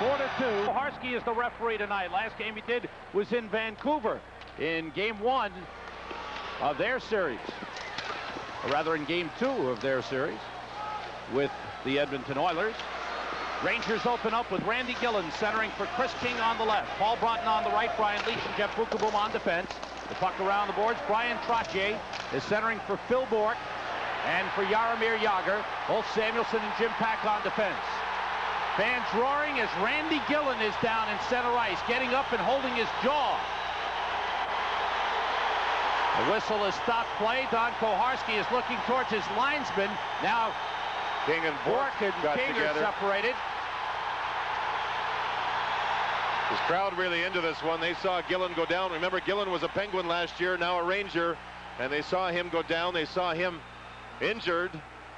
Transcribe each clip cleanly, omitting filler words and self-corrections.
4-2. Koharski is the referee tonight. Last game he did was in Vancouver in Game 1 of their series. Or rather in Game 2 of their series with the Edmonton Oilers. Rangers open up with Randy Gillen centering for Chris King on the left. Paul Brunton on the right. Brian Leach and Jeff Bukaboom on defense. The puck around the boards. Brian Trottier is centering for Phil Bourque and for Jaromir Jagr. Both Samuelson and Jim Pack on defense. Fans roaring as Randy Gillen is down in center ice, getting up and holding his jaw. The whistle has stopped play. Don Koharski is looking towards his linesman. Now King and Bourque and King are separated. This crowd really into this one. They saw Gillen go down. Remember, Gillen was a Penguin last year, now a Ranger, and they saw him go down. They saw him injured,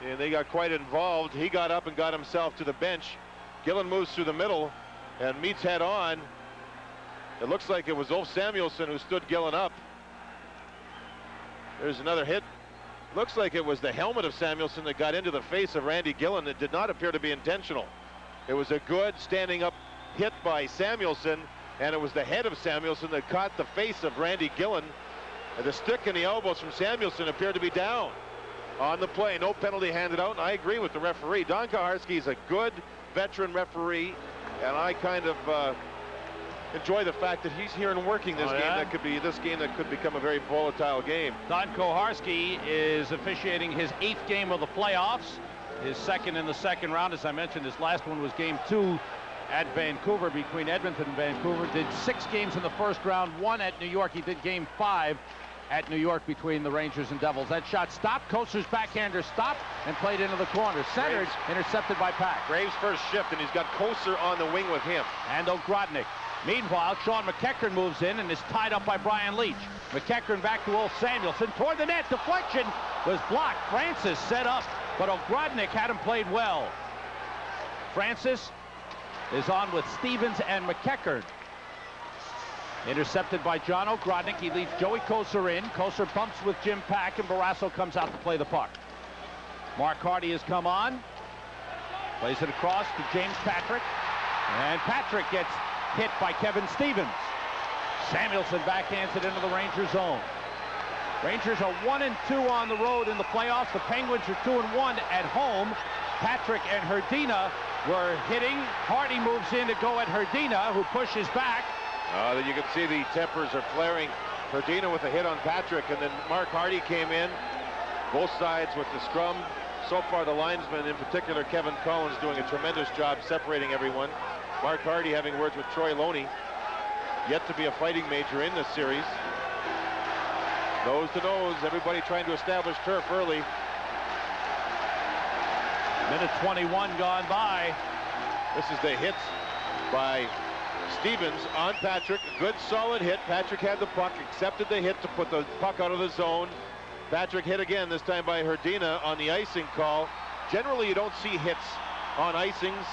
and they got quite involved. He got up and got himself to the bench. Gillen moves through the middle and meets head on. It looks like it was Ulf Samuelsson who stood Gillen up. There's another hit. Looks like it was the helmet of Samuelsson that got into the face of Randy Gillen. It did not appear to be intentional. It was a good standing up hit by Samuelsson, and it was the head of Samuelsson that caught the face of Randy Gillen. And the stick and the elbows from Samuelsson appeared to be down on the play. No penalty handed out, and I agree with the referee. Don Koharski is a good veteran referee, and I kind of enjoy the fact that he's here and working this game. That could be this game that could become a very volatile game. Don Koharski is officiating his 8th game of the playoffs, his second in the second round. As I mentioned, his last one was Game 2 at Vancouver, between Edmonton and Vancouver. Did 6 games in the first round, 1 at New York. He did Game 5 at New York between the Rangers and Devils. That shot stopped. Koser's backhander stopped and played into the corner. Centered, intercepted by Pack. Graves' first shift, and he's got Koser on the wing with him. And Ogrodnik. Meanwhile, Sean McEachern moves in and is tied up by Brian Leach. McEachern back to Ulf Samuelsson. Toward the net. Deflection was blocked. Francis set up, but Ogrodnik had him played well. Francis is on with Stevens and McEachern. Intercepted by John Ogrodnik. He leaves Joey Koser in. Koser bumps with Jim Pack, and Barrasso comes out to play the puck. Mark Hardy has come on. Plays it across to James Patrick. And Patrick gets hit by Kevin Stevens. Samuelsson backhands it into the Ranger zone. Rangers are 1-2 on the road in the playoffs. The Penguins are 2-1 at home. Patrick and Hrdina were hitting. Hardy moves in to go at Hrdina, who pushes back. Then you can see the tempers are flaring. Hrdina with a hit on Patrick, and then Mark Hardy came in. Both sides with the scrum. So far, the linesman, in particular Kevin Collins, doing a tremendous job separating everyone. Mark Hardy having words with Troy Loney. Yet to be a fighting major in this series. Nose to nose, everybody trying to establish turf early. Minute 21 gone by. This is the hits by Stevens on Patrick. Good solid hit. Patrick had the puck, accepted the hit to put the puck out of the zone. Patrick hit again, this time by Hrdina on the icing call. Generally, you don't see hits on icings,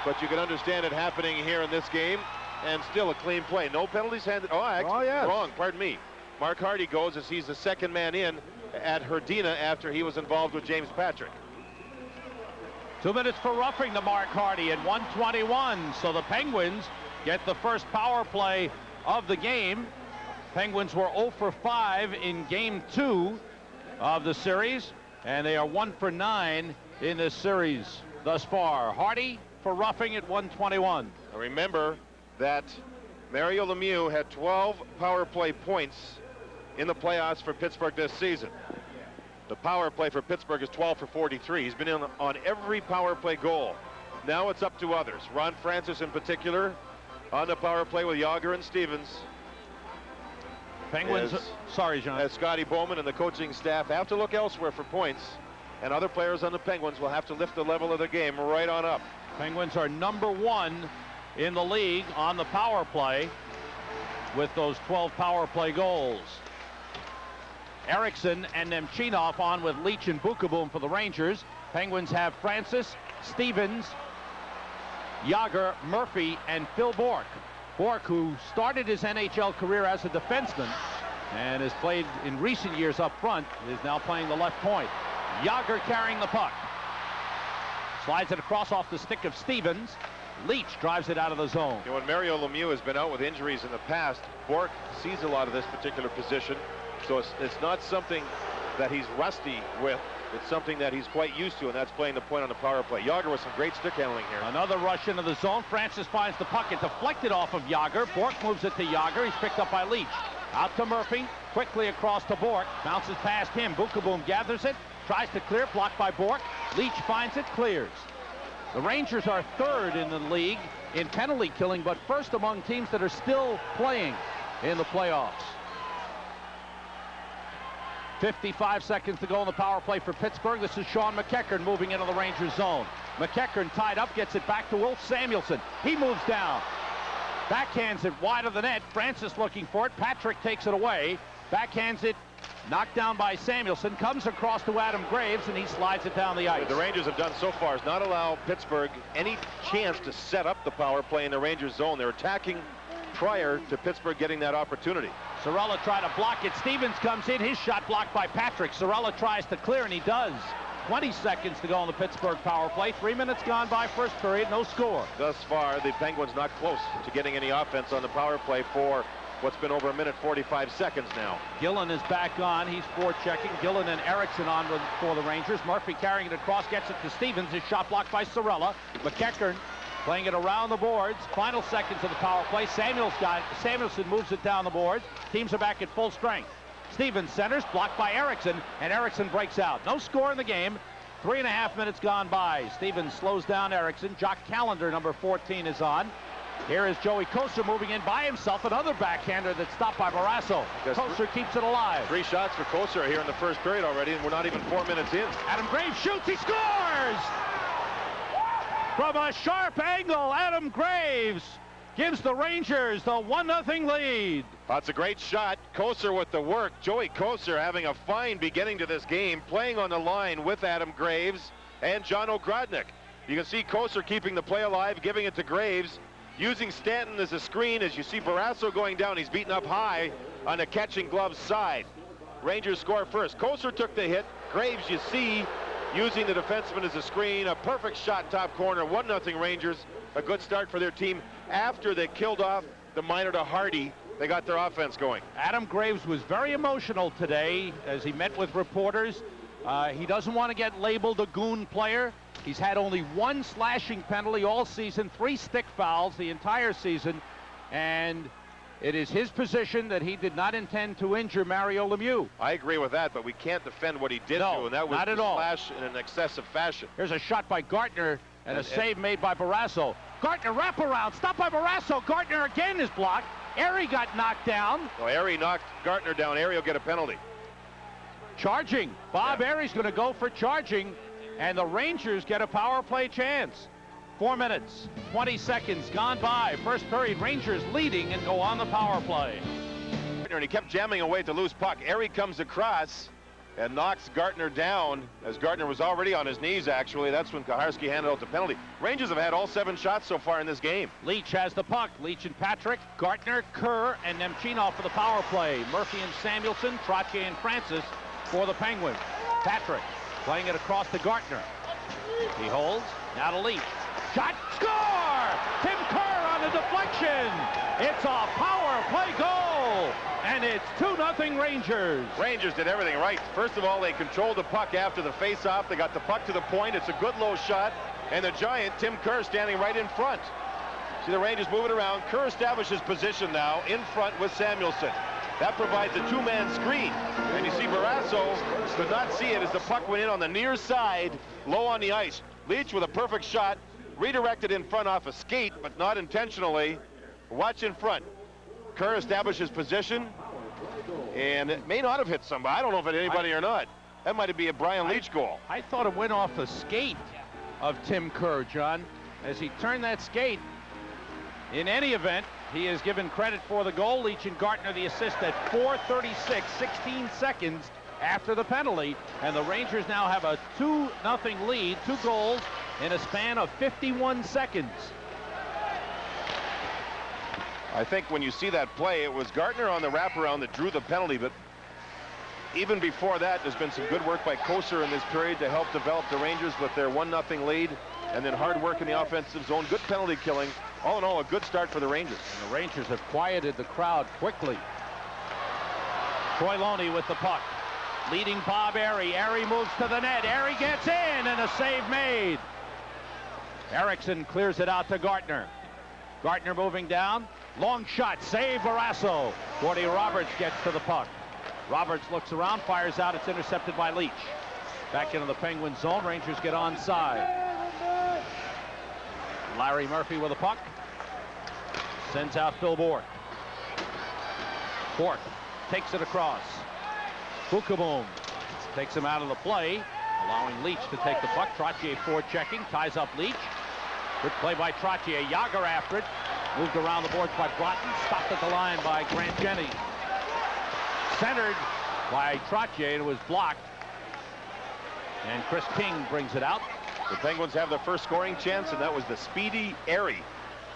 but you can understand it happening here in this game, and still a clean play. No penalties handed. Yes. Wrong, pardon me. Mark Hardy goes as he's the second man in at Hrdina after he was involved with James Patrick. 2 minutes for roughing to Mark Hardy at 1:21. So the Penguins get the first power play of the game. Penguins were 0 for 5 in Game 2 of the series, and they are 1 for 9 in this series thus far. Hardy for roughing at 1:21. Remember that Mario Lemieux had 12 power play points in the playoffs for Pittsburgh this season. The power play for Pittsburgh is 12 for 43. He's been in on every power play goal. Now it's up to others. Ron Francis in particular on the power play with Jagr and Stevens. Penguins, sorry, John. As Scotty Bowman and the coaching staff have to look elsewhere for points, and other players on the Penguins will have to lift the level of the game right on up. Penguins are #1 in the league on the power play with those 12 power play goals. Eriksson and Nemchinov on with Leach and Bukaboom for the Rangers. Penguins have Francis, Stevens, Jagr, Murphy, and Phil Bourque. Bourque, who started his NHL career as a defenseman and has played in recent years up front, is now playing the left point. Jagr carrying the puck. Slides it across off the stick of Stevens. Leach drives it out of the zone. You know, when Mario Lemieux has been out with injuries in the past, Bourque sees a lot of this particular position. So it's not something that he's rusty with. It's something that he's quite used to, and that's playing the point on the power play. Yager with some great stick handling here. Another rush into the zone. Francis finds the puck. It deflected off of Yager. Bourque moves it to Yager. He's picked up by Leach. Out to Murphy. Quickly across to Bourque. Bounces past him. Bukaboom gathers it. Tries to clear. Blocked by Bourque. Leach finds it. Clears. The Rangers are third in the league in penalty killing, but first among teams that are still playing in the playoffs. 55 seconds to go in the power play for Pittsburgh. This is Sean McEachern moving into the Rangers zone. McEachern tied up, gets it back to Ulf Samuelsson. He moves down. Backhands it wide of the net. Francis looking for it. Patrick takes it away. Backhands it. Knocked down by Samuelsson. Comes across to Adam Graves, and he slides it down the ice. What the Rangers have done so far is not allow Pittsburgh any chance to set up the power play in the Rangers zone. They're attacking prior to Pittsburgh getting that opportunity. Sorella tried to block it. Stevens comes in. His shot blocked by Patrick. Sorella tries to clear, and he does. 20 seconds to go on the Pittsburgh power play. 3 minutes gone by first period. No score. Thus far, the Penguins not close to getting any offense on the power play for what's been over a minute 45 seconds now. Gillen is back on. He's forechecking. Gillen and Eriksson on for the Rangers. Murphy carrying it across. Gets it to Stevens. His shot blocked by Sorella. McEachern playing it around the boards. Final seconds of the power play. Samuelsson moves it down the boards. Teams are back at full strength. Stevens centers, blocked by Eriksson, and Eriksson breaks out. No score in the game. 3.5 minutes gone by. Stevens slows down Eriksson. Jock Callender, number 14, is on. Here is Joey Kocur moving in by himself. Another backhander that's stopped by Barrasso. Kocur keeps it alive. 3 shots for Kocur here in the first period already, and we're not even 4 minutes in. Adam Graves shoots. He scores! From a sharp angle, Adam Graves gives the Rangers the 1-0 lead. That's a great shot. Kocur with the work. Joey Kocur having a fine beginning to this game, playing on the line with Adam Graves and John Ogrodnik. You can see Kocur keeping the play alive, giving it to Graves, using Stanton as a screen. As you see Barrasso going down, he's beaten up high on the catching glove side. Rangers score first. Kocur took the hit. Graves, you see, using the defenseman as a screen. A perfect shot top corner. 1-0 Rangers. A good start for their team. After they killed off the minor to Hardy, they got their offense going. Adam Graves was very emotional today as he met with reporters. He doesn't want to get labeled a goon player. He's had only 1 slashing penalty all season, 3 stick fouls the entire season, and it is his position that he did not intend to injure Mario Lemieux. I agree with that, but we can't defend what he did to, and that was not at to all. slash in an excessive fashion. Here's a shot by Gartner and a save made by Barrasso. Gartner wraparound, stopped by Barrasso. Gartner again is blocked. Airy got knocked down. Well, Airy knocked Gartner down. Airy will get a penalty. Charging. Bob Airy's going to go for charging, and the Rangers get a power play chance. 4 minutes, 20 seconds gone by. First period, Rangers leading and go on the power play. And he kept jamming away to loose puck. Airy comes across and knocks Gartner down, as Gartner was already on his knees, actually. That's when Kaharski handed out the penalty. Rangers have had all 7 shots so far in this game. Leach has the puck. Leach and Patrick, Gartner, Kerr, and Nemchinov for the power play. Murphy and Samuelsson, Trottier and Francis for the Penguins. Patrick playing it across to Gartner. He holds, now to Leach. Shot, score! Tim Kerr on the deflection. It's a power play goal, and it's 2-0 Rangers. Rangers did everything right. First of all, they controlled the puck after the face-off. They got the puck to the point. It's a good low shot, and the giant Tim Kerr standing right in front. See the Rangers move it around. Kerr establishes position now in front with Samuelsson. That provides a 2-man screen, and you see Barrasso could not see it as the puck went in on the near side, low on the ice. Leach with a perfect shot. Redirected in front off a skate, but not intentionally. Watch in front. Kerr establishes position, and it may not have hit somebody. I don't know if it hit anybody or not. That might be a Brian Leach goal. I thought it went off the skate of Tim Kerr, John, as he turned that skate. In any event, he is given credit for the goal. Leach and Gartner the assist at 4:36, 16 seconds after the penalty, and the Rangers now have a 2-0 lead, 2 goals in a span of 51 seconds. I think when you see that play, it was Gartner on the wraparound that drew the penalty, but even before that, there's been some good work by Kocur in this period to help develop the Rangers with their 1-0 lead. and then hard work in the offensive zone, good penalty killing. All in all, a good start for the Rangers. And the Rangers have quieted the crowd quickly. Troy Loney with the puck. Leading Bob Airy. Airy moves to the net. Airy gets in, and a save made. Erickson clears it out to Gartner. Gartner moving down. Long shot. Save Barrasso. Gordy Roberts gets to the puck. Roberts looks around, fires out. It's intercepted by Leach. Back into the Penguin zone. Rangers get onside. Larry Murphy with the puck. Sends out Phil Bourque. Bourque takes it across. Bukaboom takes him out of the play, allowing Leach to take the puck. Trottier forechecking, ties up Leach. Good play by Trottier. Yager after it. Moved around the boards by Broughton. Stopped at the line by Grant Jennings. Centered by Trottier. It was blocked. And Chris King brings it out. The Penguins have their first scoring chance, and that was the speedy Airy,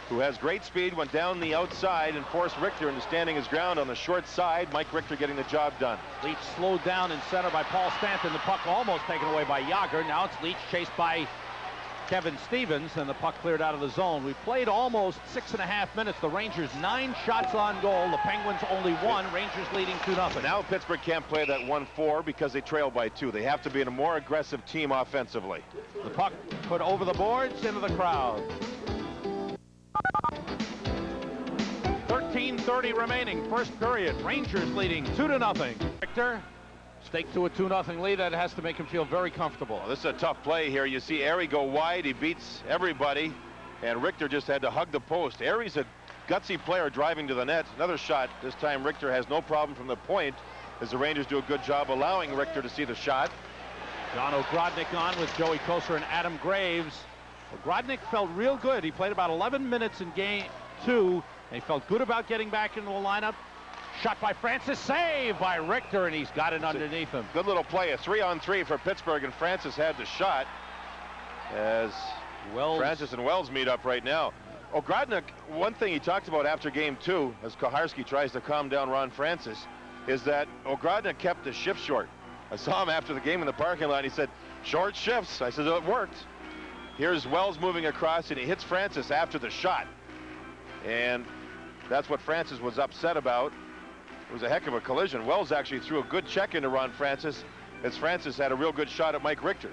who has great speed, went down the outside and forced Richter into standing his ground on the short side. Mike Richter getting the job done. Leach slowed down in center by Paul Stanton. The puck almost taken away by Yager. Now it's Leach chased by Kevin Stevens, and the puck cleared out of the zone. We played almost 6.5 minutes. The Rangers 9 shots on goal. The Penguins only 1. Rangers leading 2-0. Now Pittsburgh can't play that 1-4 because they trail by 2. They have to be in a more aggressive team offensively. The puck put over the boards into the crowd. 13:30 remaining, first period. Rangers leading 2-0. Victor staked to a 2-0 lead. That has to make him feel very comfortable. Well, this is a tough play here. You see Airy go wide. He beats everybody, and Richter just had to hug the post. Airy's a gutsy player driving to the net. Another shot. This time Richter has no problem from the point, as the Rangers do a good job allowing Richter to see the shot. John Ogrodnik on with Joey Koser and Adam Graves. Ogrodnik felt real good. He played about 11 minutes in game 2, and he felt good about getting back into the lineup. Shot by Francis, save by Richter, and he's got it underneath him. Good little play, a 3-on-3 for Pittsburgh, and Francis had the shot as Francis and Wells meet up right now. Ogrodnik, one thing he talked about after game 2, as Koharski tries to calm down Ron Francis, is that Ogrodnik kept the shift short. I saw him after the game in the parking lot. He said, short shifts. I said, oh, it worked. Here's Wells moving across, and he hits Francis after the shot. And that's what Francis was upset about. It was a heck of a collision. Wells actually threw a good check into Ron Francis, as Francis had a real good shot at Mike Richter.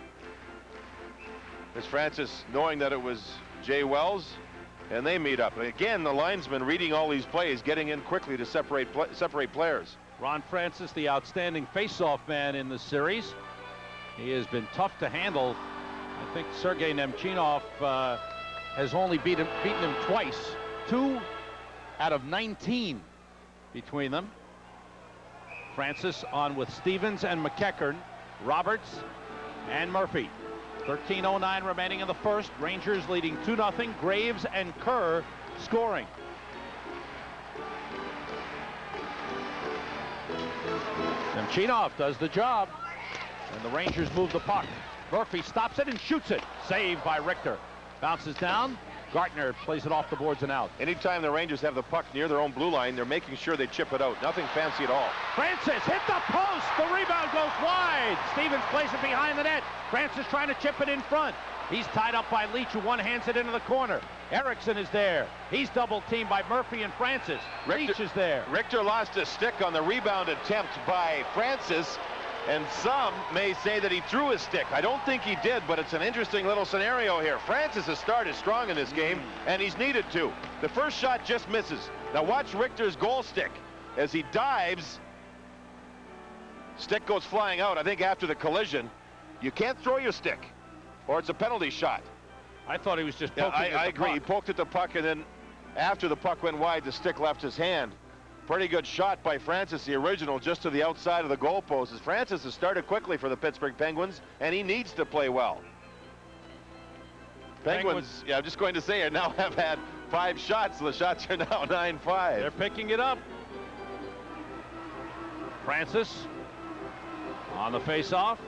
As Francis, knowing that it was Jay Wells, and they meet up. Again, the linesman reading all these plays, getting in quickly to separate players. Ron Francis, the outstanding face-off man in the series. He has been tough to handle. I think Sergei Nemchinov has only beaten him twice. 2 out of 19 between them. Francis on with Stevens and McEachern, Roberts and Murphy. 13:09 remaining in the first. Rangers leading 2-0. Graves and Kerr scoring. Nemchinov does the job, and the Rangers move the puck. Murphy stops it and shoots it. Saved by Richter. Bounces down. Gartner plays it off the boards and out. Anytime the Rangers have the puck near their own blue line, they're making sure they chip it out. Nothing fancy at all. Francis hit the post. The rebound goes wide. Stevens plays it behind the net. Francis trying to chip it in front. He's tied up by Leach, who one-hands it into the corner. Erickson is there. He's double-teamed by Murphy and Francis. Leach is there. Richter lost his stick on the rebound attempt by Francis, and some may say that he threw his stick. I don't think he did, but it's an interesting little scenario here. Francis' start is strong in this game, and he's needed to. The first shot just misses. Now watch Richter's goal stick. As he dives, stick goes flying out. I think after the collision, you can't throw your stick, or it's a penalty shot. I thought he was just poking at the I agree. puck. He poked at the puck, and then after the puck went wide, the stick left his hand. Pretty good shot by Francis, the original, just to the outside of the goalpost. As Francis has started quickly for the Pittsburgh Penguins, and he needs to play well. Penguins, yeah, I'm just going to say, now have had 5 shots. So the shots are now 9-5. They're picking it up. Francis on the face-off.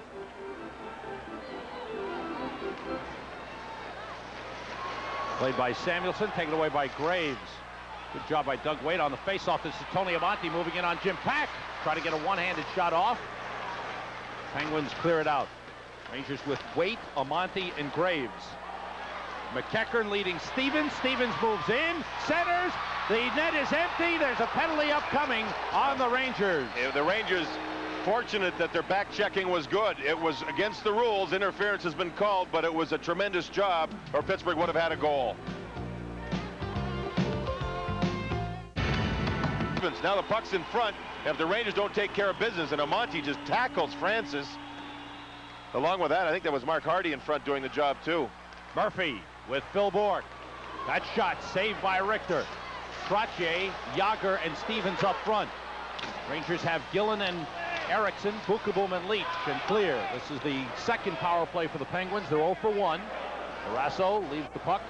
Played by Samuelson, taken away by Graves. Good job by Doug Wade on the face-off. This is Tony Amonte moving in on Jim Pack. Trying to get a one-handed shot off. Penguins clear it out. Rangers with Wade, Amonte, and Graves. McEachern leading Stevens. Stevens moves in, centers. The net is empty. There's a penalty upcoming on the Rangers. The Rangers fortunate that their back checking was good. It was against the rules. Interference has been called, but it was a tremendous job, or Pittsburgh would have had a goal. Now the puck's in front. If the Rangers don't take care of business, and Amonte just tackles Francis. Along with that, I think that was Mark Hardy in front doing the job too. Murphy with Phil Bourque. That shot saved by Richter. Trottier, Yager, and Stevens up front. Rangers have Gillen and Eriksson, Bookeboom and Leach, and clear. This is the second power play for the Penguins. They're 0 for 1. Barrasso leaves the puck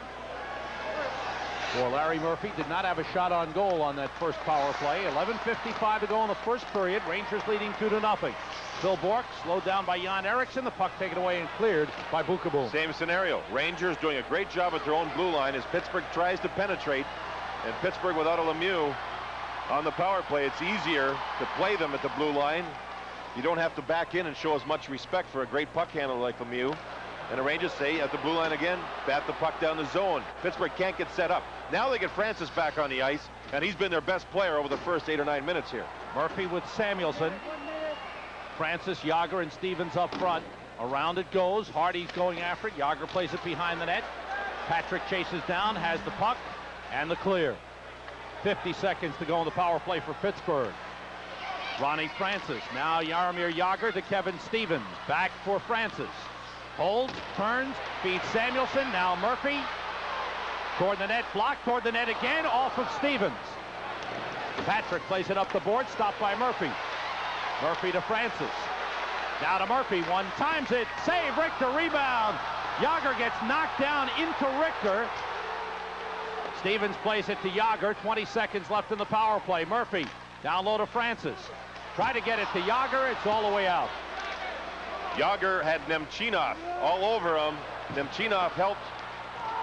for Larry Murphy. Did not have a shot on goal on that first power play. 11:55 to go in the first period. Rangers leading 2-0. Phil Bourque slowed down by Jan Eriksson. The puck taken away and cleared by Bookeboom. Same scenario. Rangers doing a great job at their own blue line as Pittsburgh tries to penetrate. And Pittsburgh without a Lemieux on the power play, it's easier to play them at the blue line. You don't have to back in and show as much respect for a great puck handler like Lemieux. And the Rangers say at the blue line again, bat the puck down the zone. Pittsburgh can't get set up. Now they get Francis back on the ice, and he's been their best player over the first 8 or 9 minutes here. Murphy with Samuelson. Francis, Yager, and Stevens up front. Around it goes. Hardy's going after it. Yager plays it behind the net. Patrick chases down, has the puck, and the clear. 50 seconds to go in the power play for Pittsburgh. Ronnie Francis. Now Jaromir Yager to Kevin Stevens. Back for Francis. Holds, turns, feeds Samuelson. Now Murphy. Toward the net, blocked toward the net again, off of Stevens. Patrick plays it up the board, stopped by Murphy. Murphy to Francis. Now to Murphy, one times it, save, Richter, rebound. Yager gets knocked down into Richter. Stevens plays it to Yager, 20 seconds left in the power play. Murphy, down low to Francis. Try to get it to Yager, it's all the way out. Yager had Nemchinov all over him. Nemchinov helped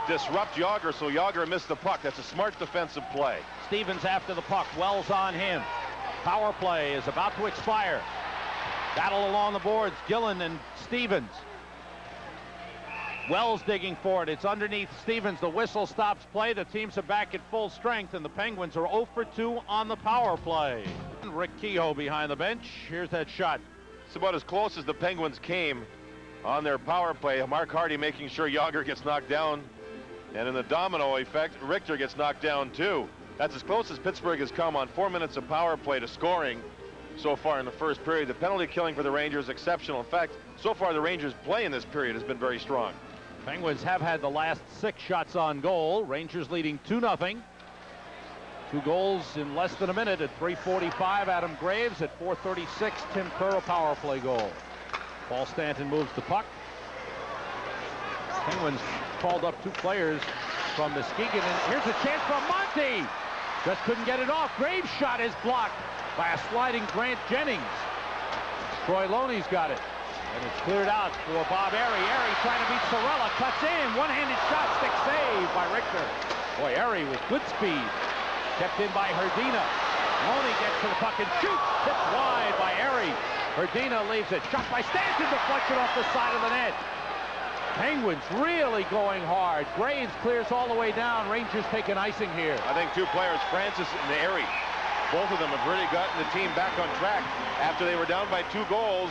disrupt Yager, so Yager missed the puck. That's a smart defensive play. Stevens after the puck, Wells on him. Power play is about to expire. Battle along the boards, Gillen and Stevens. Wells digging for it. It's underneath Stevens. The whistle stops play. The teams are back at full strength, and the Penguins are 0 for 2 on the power play. Rick Kehoe behind the bench. Here's that shot. It's about as close as the Penguins came on their power play. Mark Hardy making sure Yager gets knocked down. And in the domino effect, Richter gets knocked down too. That's as close as Pittsburgh has come on 4 minutes of power play to scoring so far in the first period. The penalty killing for the Rangers exceptional. In fact, so far the Rangers' play in this period has been very strong. Penguins have had the last 6 shots on goal. Rangers leading 2-0. 2 goals in less than a minute at 3:45. Adam Graves at 4:36. Tim Kerr, a power play goal. Paul Stanton moves the puck. Penguins called up 2 players from Muskegon, and here's a chance for Monty. Just couldn't get it off. Graves' shot is blocked by a sliding Grant Jennings. Troy Loney's got it, and it's cleared out for Bob Airy. Airy trying to beat Sorella, cuts in, one-handed shot, stick save by Richter. Boy, Airy with good speed. Kept in by Herdina. Loney gets to the puck and shoots. Tipped wide by Airy. Herdina leaves it. Shot by Stanton, deflected off the side of the net. Penguins really going hard. Graves clears all the way down. Rangers take an icing here. I think 2 players, Francis and Airy, both of them have really gotten the team back on track. After they were down by 2 goals,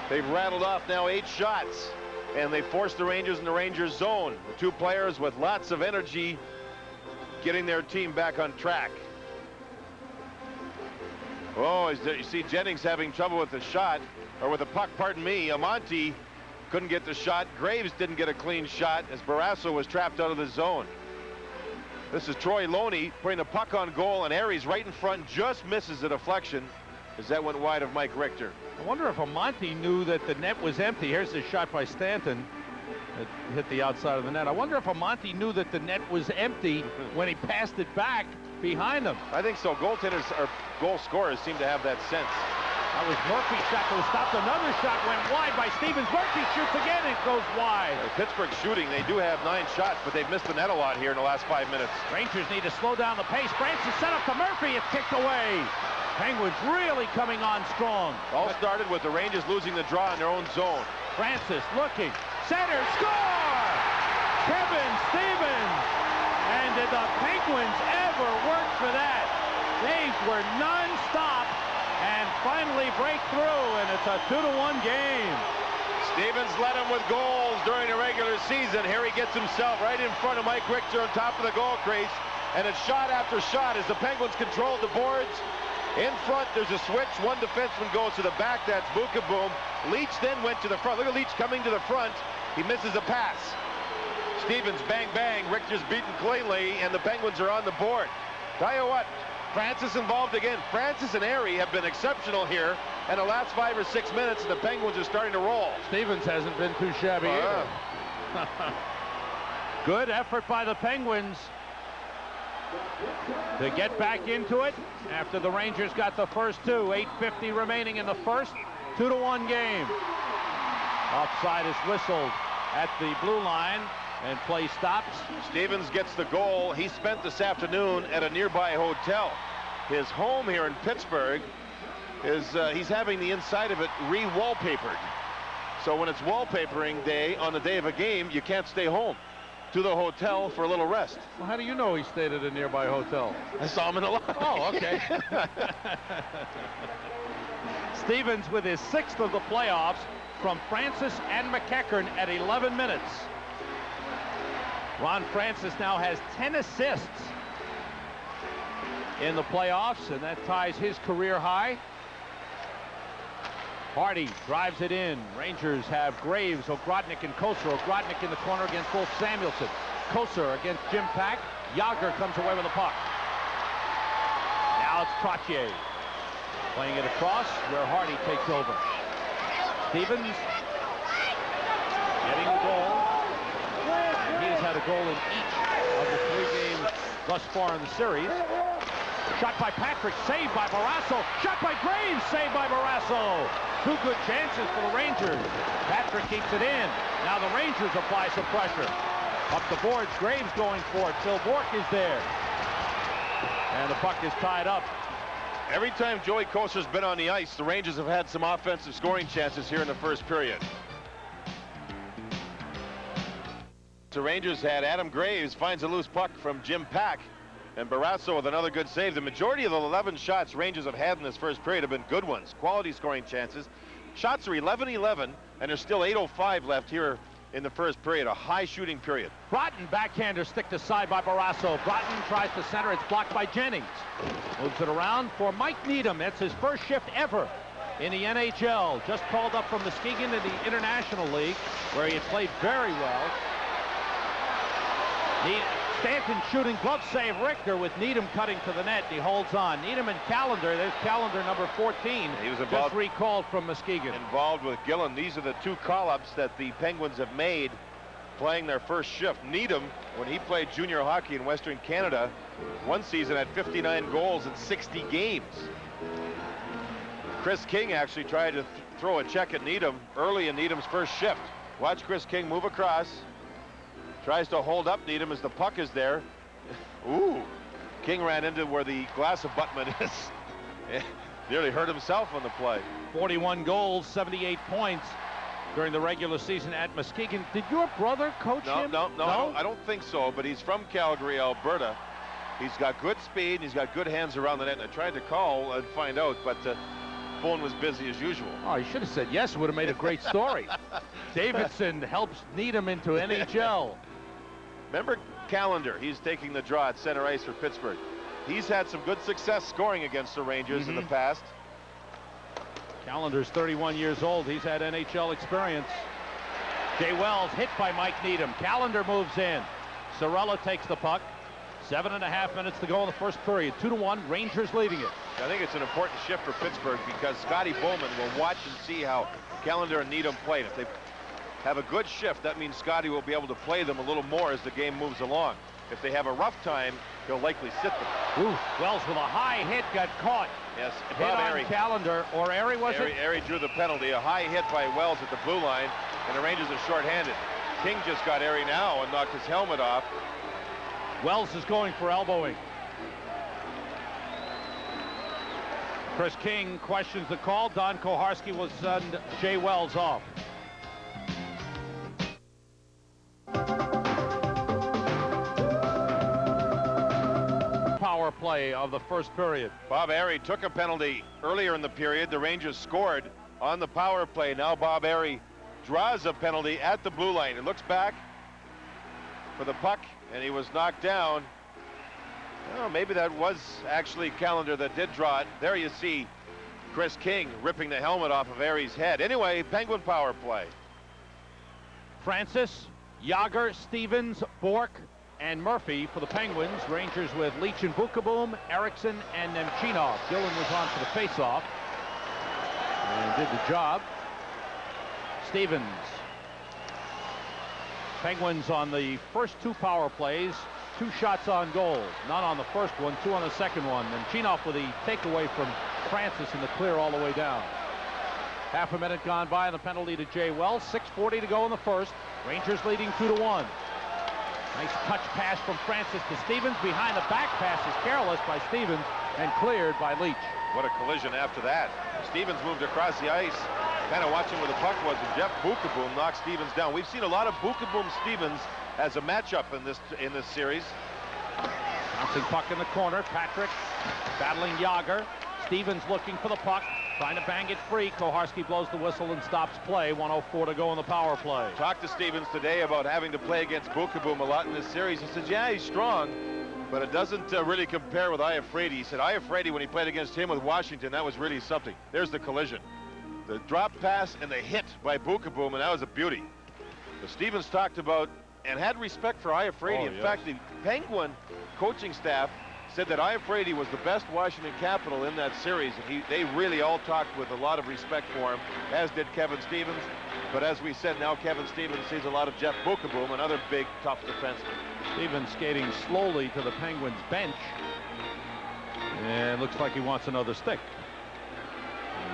they've rattled off now 8 shots, and they forced the Rangers in the Rangers zone. The 2 players with lots of energy getting their team back on track. Oh, you see Jennings having trouble with the shot, or with the puck, pardon me. Amonte couldn't get the shot. Graves didn't get a clean shot as Barrasso was trapped out of the zone. This is Troy Loney putting the puck on goal, and Airy's right in front, just misses the deflection as that went wide of Mike Richter. I wonder if Amonte knew that the net was empty. Here's the shot by Stanton. It hit the outside of the net. I wonder if Amonte knew that the net was empty when he passed it back behind him. I think so. Goaltenders or goal scorers seem to have that sense. That was Murphy's shot that was stopped. Another shot went wide by Stevens. Murphy shoots again. It goes wide. Pittsburgh shooting. They do have 9 shots, but they've missed the net a lot here in the last 5 minutes. Rangers need to slow down the pace. Francis set up to Murphy. It's kicked away. Penguins really coming on strong. All started with the Rangers losing the draw in their own zone. Francis looking. Center, score! Kevin Stevens. And did the Penguins ever work for that? They were non-stop and finally break through, and it's a 2-1 game. Stevens led him with goals during the regular season. Here he gets himself right in front of Mike Richter on top of the goal crease. And it's shot after shot as the Penguins control the boards. In front, there's a switch. One defenseman goes to the back. That's Bukaboom. Leach then went to the front. Look at Leach coming to the front. He misses a pass. Stevens, bang, bang. Richter's beaten cleanly, and the Penguins are on the board. Tell you what, Francis involved again. Francis and Airy have been exceptional here in the last 5 or 6 minutes, and the Penguins are starting to roll. Stevens hasn't been too shabby either. Good effort by the Penguins to get back into it after the Rangers got the first two. 8:50 remaining in the first. 2-1 game. Offside is whistled at the blue line, and play stops. Stevens gets the goal. He spent this afternoon at a nearby hotel. His home here in Pittsburgh is he's having the inside of it re-wallpapered. So when it's wallpapering day on the day of a game, you can't stay home. To the hotel for a little rest. Well, how do you know he stayed at a nearby hotel? I saw him in the lobby. Oh, okay. Stevens with his 6th of the playoffs from Francis and McEachern at 11 minutes. Ron Francis now has 10 assists in the playoffs, and that ties his career high. Hardy drives it in. Rangers have Graves, Ogrodnik, and Kosar. Ogrodnik in the corner against Wolf Samuelson. Kosar against Jim Pack. Yager comes away with the puck. Now it's Trottier playing it across where Hardy takes over. Stevens getting the goal. And he has had a goal in each of the 3 games thus far in the series. Shot by Patrick, saved by Barrasso. Shot by Graves, saved by Barrasso. 2 good chances for the Rangers. Patrick keeps it in. Now the Rangers apply some pressure. Up the boards, Graves going for it. Phil Bourque is there. And the puck is tied up. Every time Joey Kosar's been on the ice, the Rangers have had some offensive scoring chances here in the first period. The Rangers had Adam Graves finds a loose puck from Jim Pack. And Barrasso with another good save. The majority of the 11 shots Rangers have had in this first period have been good ones. Quality scoring chances. Shots are 11-11, and there's still 8:05 left here in the first period. A high shooting period. Broughton, backhander, stick to side by Barrasso. Broughton tries to center. It's blocked by Jennings. Moves it around for Mike Needham. It's his first shift ever in the NHL. Just called up from Muskegon to the International League, where he had played very well. Stanton shooting, glove save Richter with Needham cutting to the net. He holds on. Needham and Callender. There's Callender, number 14. He was just recalled from Muskegon. Involved with Gillen. These are the 2 call-ups that the Penguins have made playing their first shift. Needham, when he played junior hockey in Western Canada, one season had 59 goals in 60 games. Chris King actually tried to throw a check at Needham early in Needham's first shift. Watch Chris King move across. Tries to hold up Needham as the puck is there. Ooh. King ran into where the glass abutment is. Nearly hurt himself on the play. 41 goals, 78 points during the regular season at Muskegon. Did your brother coach him? No, I don't think so, but he's from Calgary, Alberta. He's got good speed, and he's got good hands around the net. And I tried to call and find out, but the phone was busy as usual. Oh, you should have said yes. It would have made a great story. Davidson helps Needham into NHL. Remember Callender, he's taking the draw at center ice for Pittsburgh. He's had some good success scoring against the Rangers in the past. Callender's 31 years old. He's had NHL experience. Jay Wells hit by Mike Needham. Callender moves in. Sorella takes the puck. 7.5 minutes to go in the first period. 2-1, Rangers leading it. I think it's an important shift for Pittsburgh because Scotty Bowman will watch and see how Callender and Needham played. If they have a good shift, that means Scotty will be able to play them a little more as the game moves along. If they have a rough time, he'll likely sit them. Ooh, Wells with a high hit got caught. Yes, hit on Airy. Callender, or Airy was it? Airy drew the penalty. A high hit by Wells at the blue line, and the Rangers are shorthanded. King just got Airy now and knocked his helmet off. Wells is going for elbowing. Chris King questions the call. Don Koharski will send Jay Wells off. power play of the first period. Bob Airy took a penalty earlier in the period. The Rangers scored on the power play. Now Bob Airy draws a penalty at the blue line. He looks back for the puck, and he was knocked down. Oh, maybe that was actually Callender that did draw it. There you see Chris King ripping the helmet off of Airy's head. Anyway, Penguin power play. Francis, Yager, Stevens, Bork, and Murphy for the Penguins. Rangers with Leach and Bukaboom, Eriksson, and Nemchinov. Gillen was on for the faceoff and did the job. Stevens. Penguins on the first 2 power plays, 2 shots on goal. None on the first one, 2 on the second one. Nemchinov with the takeaway from Francis in the clear all the way down. Half a minute gone by, and the penalty to Jay Wells. 6:40 to go in the first. Rangers leading 2-1. Nice touch pass from Francis to Stevens. Behind the back pass is careless by Stevens and cleared by Leach. What a collision after that. Stevens moved across the ice, kind of watching where the puck was, and Jeff Bukaboom knocked Stevens down. We've seen a lot of Bukaboom-Stevens as a matchup in this series. Bouncing puck in the corner. Patrick battling Yager. Stevens looking for the puck, trying to bang it free. Koharski blows the whistle and stops play. 1:04 to go in the power play. Talked to Stevens today about having to play against Bukaboom a lot in this series. He says, yeah, he's strong, but it doesn't really compare with Iafrate. He said Iafrate, when he played against him with Washington, that was really something. There's the collision. The drop pass and the hit by Bukaboom, and that was a beauty. But Stevens talked about and had respect for Iafrate. In fact, the Penguin coaching staff said that Iafrate was the best Washington Capital in that series, and they really all talked with a lot of respect for him, as did Kevin Stevens. But as we said, now Kevin Stevens sees a lot of Jeff Bukaboom, another big, tough defenseman. Stevens skating slowly to the Penguins bench, and looks like he wants another stick.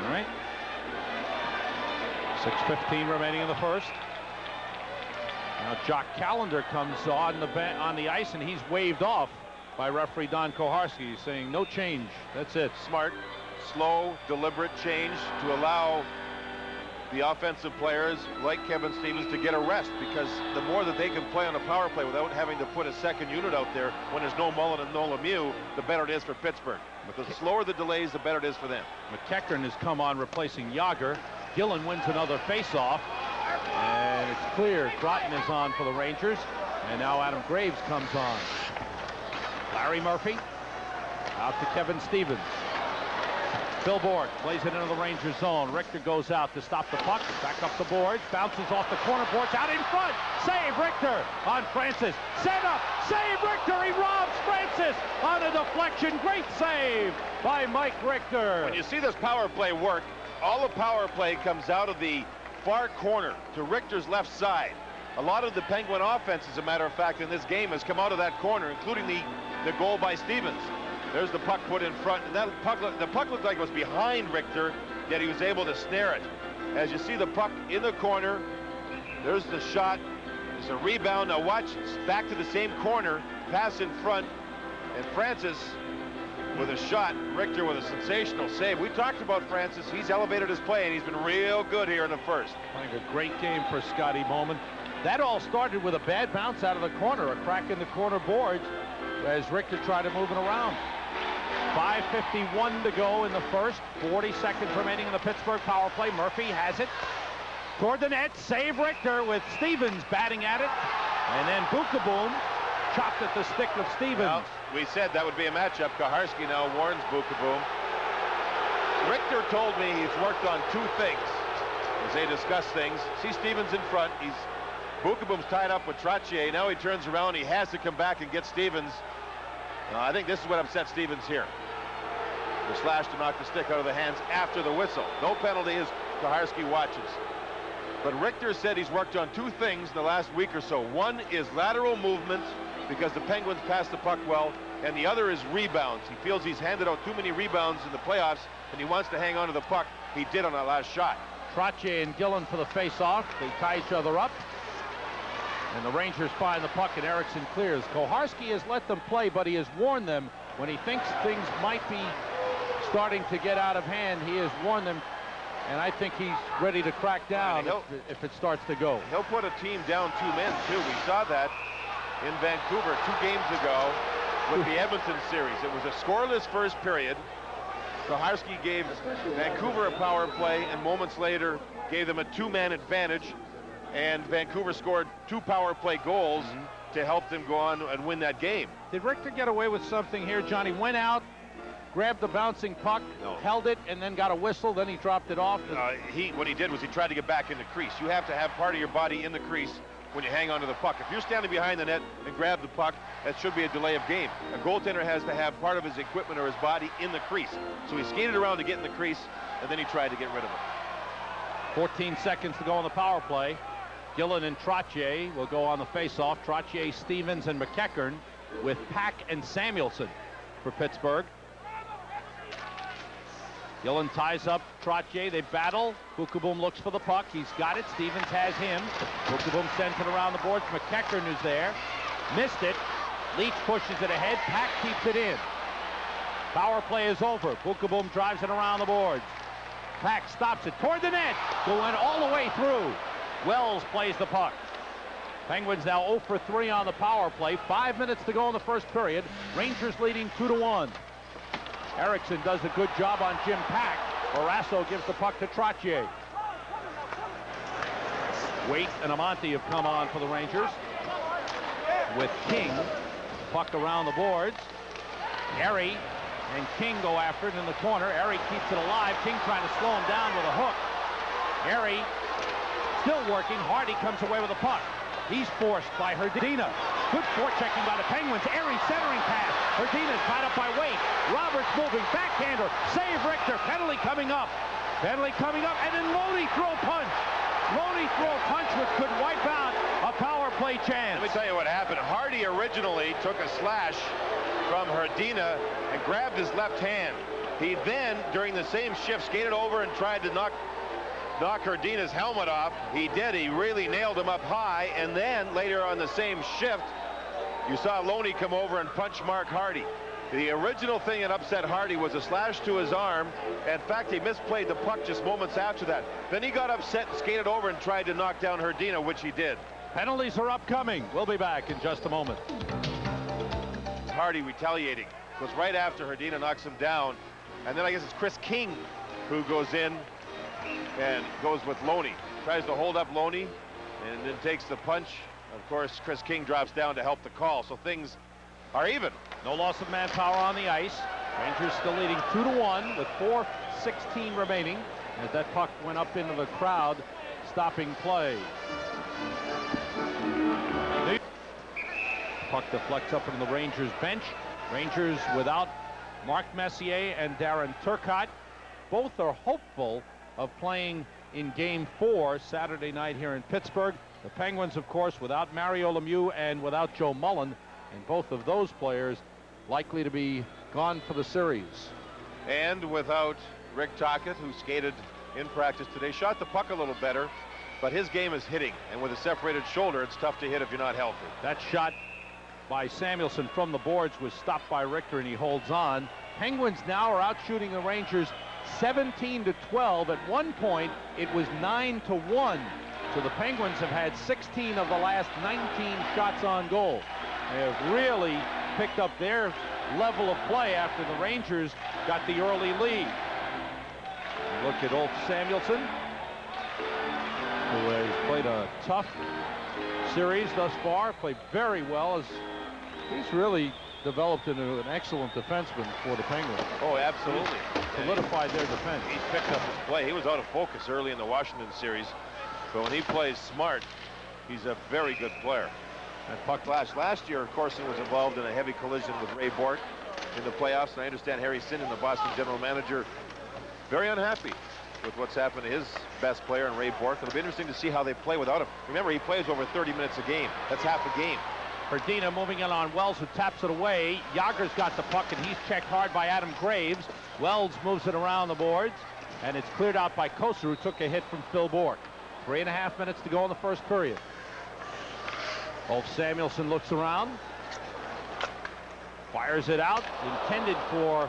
All right. 6:15 remaining in the first. Now Jock Callender comes on the ice, and he's waved off by referee Don Koharski, saying no change. That's it. Smart, slow, deliberate change to allow the offensive players like Kevin Stevens to get a rest, because the more that they can play on a power play without having to put a second unit out there when there's no Mullen and no Lemieux, the better it is for Pittsburgh. The slower the delays, the better it is for them. McEachern has come on replacing Yager. Gillen wins another faceoff, and it's clear. Groton is on for the Rangers, and now Adam Graves comes on. Larry Murphy out to Kevin Stevens. Phil Bork plays it into the Rangers zone. Richter goes out to stop the puck. Back up the boards. Bounces off the corner boards. Out in front. Save Richter on Francis. Set up. Save Richter. He robs Francis on a deflection. Great save by Mike Richter. When you see this power play work, all the power play comes out of the far corner to Richter's left side. A lot of the Penguin offense, as a matter of fact, in this game has come out of that corner, including the goal by Stevens. There's the puck put in front, and the puck looked like it was behind Richter, yet he was able to snare it. As you see the puck in the corner, there's the shot. There's a rebound. Now watch, it's back to the same corner, pass in front, and Francis with a shot. Richter with a sensational save. We talked about Francis. He's elevated his play, and he's been real good here in the first. Playing a great game for Scotty Bowman. That all started with a bad bounce out of the corner, a crack in the corner boards as Richter tried to move it around. 5:51 to go in the first. 40 seconds remaining in the Pittsburgh power play. Murphy has it toward the net. Save Richter with Stevens batting at it. And then Bukaboom chopped at the stick of Stevens. Well, we said that would be a matchup. Koharski now warns Bukaboom. Richter told me he's worked on 2 things as they discuss things. See Stevens in front. Bukaboom's tied up with Trottier. Now he turns around. He has to come back and get Stevens. I think this is what upset Stevens here. The slash to knock the stick out of the hands after the whistle. No penalty as Koharski watches. But Richter said he's worked on 2 things in the last week or so. One is lateral movement, because the Penguins pass the puck well, and the other is rebounds. He feels he's handed out too many rebounds in the playoffs, and he wants to hang on to the puck. He did on that last shot. Trottier and Gillen for the face-off. They tie each other up. And the Rangers find the puck, and Eriksson clears. Koharski has let them play, but he has warned them when he thinks things might be starting to get out of hand. He has warned them, and I think he's ready to crack down if it starts to go. He'll put a team down 2 men, too. We saw that in Vancouver 2 games ago. with the Edmonton series. It was a scoreless first period. Koharski gave Vancouver a power play, and moments later gave them a two-man advantage, and Vancouver scored 2 power play goals to help them go on and win that game. Did Richter get away with something here, Johnny? Went out, grabbed the bouncing puck, held it, and then got a whistle, then he dropped it off. What he did was he tried to get back in the crease. You have to have part of your body in the crease when you hang onto the puck. If you're standing behind the net and grab the puck, that should be a delay of game. A goaltender has to have part of his equipment or his body in the crease. So he skated around to get in the crease, and then he tried to get rid of it. 14 seconds to go on the power play. Gillen and Trottier will go on the face-off. Trottier, Stevens, and McEachern with Pack and Samuelson for Pittsburgh. Gillen ties up Trottier. They battle. Bukaboom looks for the puck. He's got it. Stevens has him. Bukaboom sends it around the boards. McEachern is there. Missed it. Leach pushes it ahead. Pack keeps it in. Power play is over. Bukaboom drives it around the boards. Pack stops it toward the net. Going all the way through. Wells plays the puck. Penguins now 0 for 3 on the power play. 5 minutes to go in the first period. Rangers leading 2-1. Erickson does a good job on Jim Pack. Barrasso gives the puck to Trottier. Waite and Amonte have come on for the Rangers. With King. Puck around the boards. Erie and King go after it in the corner. Erie keeps it alive. King trying to slow him down with a hook. Erie still working. Hardy comes away with a puck. He's forced by Hrdina. Good forechecking by the Penguins. Erie centering pass. Hrdina's tied up by Waite. Roberts moving. Backhander. Save Richter. Penalty coming up. Penalty coming up. And then Loney throw punch. Loney throw punch which could wipe out a power play chance. Let me tell you what happened. Hardy originally took a slash from Hrdina and grabbed his left hand. He then, during the same shift, skated over and tried to knock Hrdina's helmet off. He did. He really nailed him up high. And then later on the same shift, you saw Loney come over and punch Mark Hardy. The original thing that upset Hardy was a slash to his arm. In fact, he misplayed the puck just moments after that. Then he got upset and skated over and tried to knock down Hrdina, which he did. Penalties are upcoming. We'll be back in just a moment. Hardy retaliating. Goes right after Hrdina, knocks him down. And then I guess it's Chris King who goes in and goes with Loney. Tries to hold up Loney and then takes the punch. Of course, Chris King drops down to help the call. So things are even. No loss of manpower on the ice. Rangers still leading 2-1 with 4:16 remaining as that puck went up into the crowd, stopping play. Puck deflects up into the Rangers bench. Rangers without Mark Messier and Darren Turcotte. Both are hopeful of playing in Game 4 Saturday night here in Pittsburgh. The Penguins, of course, without Mario Lemieux and without Joe Mullen, and both of those players likely to be gone for the series. And without Rick Tocchet, who skated in practice today, shot the puck a little better, but his game is hitting, and with a separated shoulder, it's tough to hit if you're not healthy. That shot by Samuelson from the boards was stopped by Richter, and he holds on. Penguins now are out shooting the Rangers 17-12. At one point, it was 9-1. So the Penguins have had 16 of the last 19 shots on goal. They have really picked up their level of play after the Rangers got the early lead. Look at Ulf Samuelsson, who has played a tough series thus far, played very well, as he's really developed into an excellent defenseman for the Penguins. Oh, absolutely. Solidified their defense. He's picked up his play. He was out of focus early in the Washington series, but when he plays smart, he's a very good player. And puck last year, Corson was involved in a heavy collision with Ray Bourque in the playoffs, and I understand Harry Sinden, the Boston general manager, very unhappy with what's happened to his best player in Ray Bourque. It'll be interesting to see how they play without him. Remember, he plays over 30 minutes a game. That's half a game. Hrdina moving in on Wells, who taps it away. Yager's got the puck, and he's checked hard by Adam Graves. Wells moves it around the boards, and it's cleared out by Koser, who took a hit from Phil Bourque. 3.5 minutes to go in the first period. Ulf Samuelsson looks around, fires it out, intended for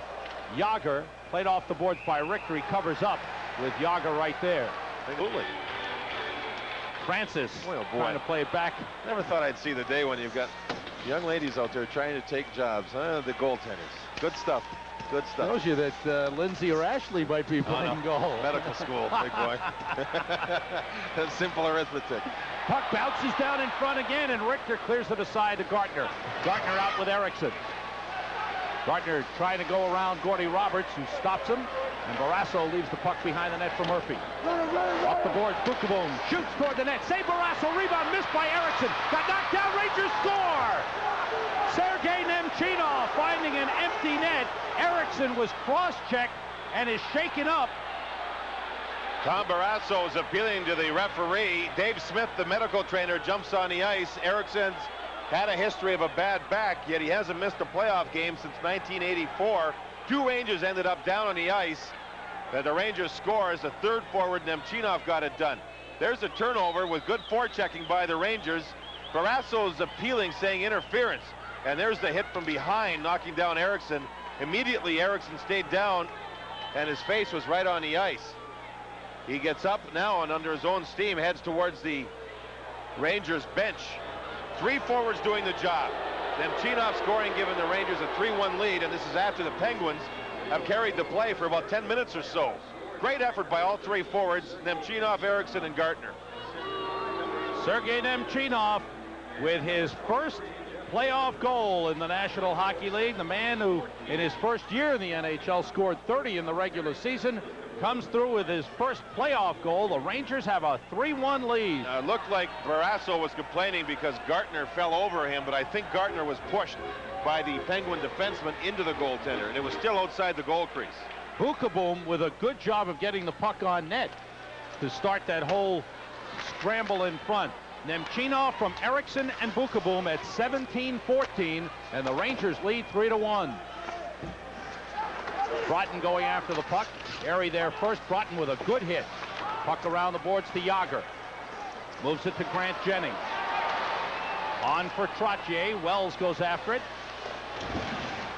Yager, played off the boards by Richter. He covers up with Yager right there. Absolutely. Francis trying to play it back. Never thought I'd see the day when you've got Young ladies out there trying to take jobs. The goaltenders. Good stuff. Good stuff. Shows you that Lindsay or Ashley might be playing goal. Medical school, big boy. Simple arithmetic. Puck bounces down in front again, and Richter clears it aside to Gartner. Gartner out with Erickson. Gartner trying to go around Gordy Roberts, who stops him, and Barrasso leaves the puck behind the net for Murphy. Off the boards, Bukaboom shoots toward the net. Save Barrasso, rebound missed by Erickson. Got knocked down, Rangers score! Sergei Nemchinov finding an empty net. Erickson was cross-checked and is shaken up. Tom Barrasso is appealing to the referee. Dave Smith, the medical trainer, jumps on the ice. Ericsson's had a history of a bad back, yet he hasn't missed a playoff game since 1984. 2 Rangers ended up down on the ice. The Rangers scores. The third forward, Nemchinov, got it done. There's a turnover with good forechecking by the Rangers. Barrasso is appealing, saying interference. And there's the hit from behind, knocking down Erickson. Immediately, Erickson stayed down, and his face was right on the ice. He gets up now and under his own steam heads towards the Rangers bench. 3 forwards doing the job. Nemchinov scoring, giving the Rangers a 3-1 lead, and this is after the Penguins have carried the play for about 10 minutes or so. Great effort by all 3 forwards, Nemchinov, Erickson, and Gartner. Sergei Nemchinov with his first playoff goal in the National Hockey League. The man who, in his first year in the NHL, scored 30 in the regular season, comes through with his first playoff goal. The Rangers have a 3-1 lead. It looked like Barrasso was complaining because Gartner fell over him, but I think Gartner was pushed by the Penguin defenseman into the goaltender, and it was still outside the goal crease. Bukaboom with a good job of getting the puck on net to start that whole scramble in front. Nemchinov from Erickson and Bukaboom at 17-14, and the Rangers lead 3-1. Broughton going after the puck. Airy there first. Broughton with a good hit. Puck around the boards to Yager. Moves it to Grant Jennings. On for Trottier. Wells goes after it.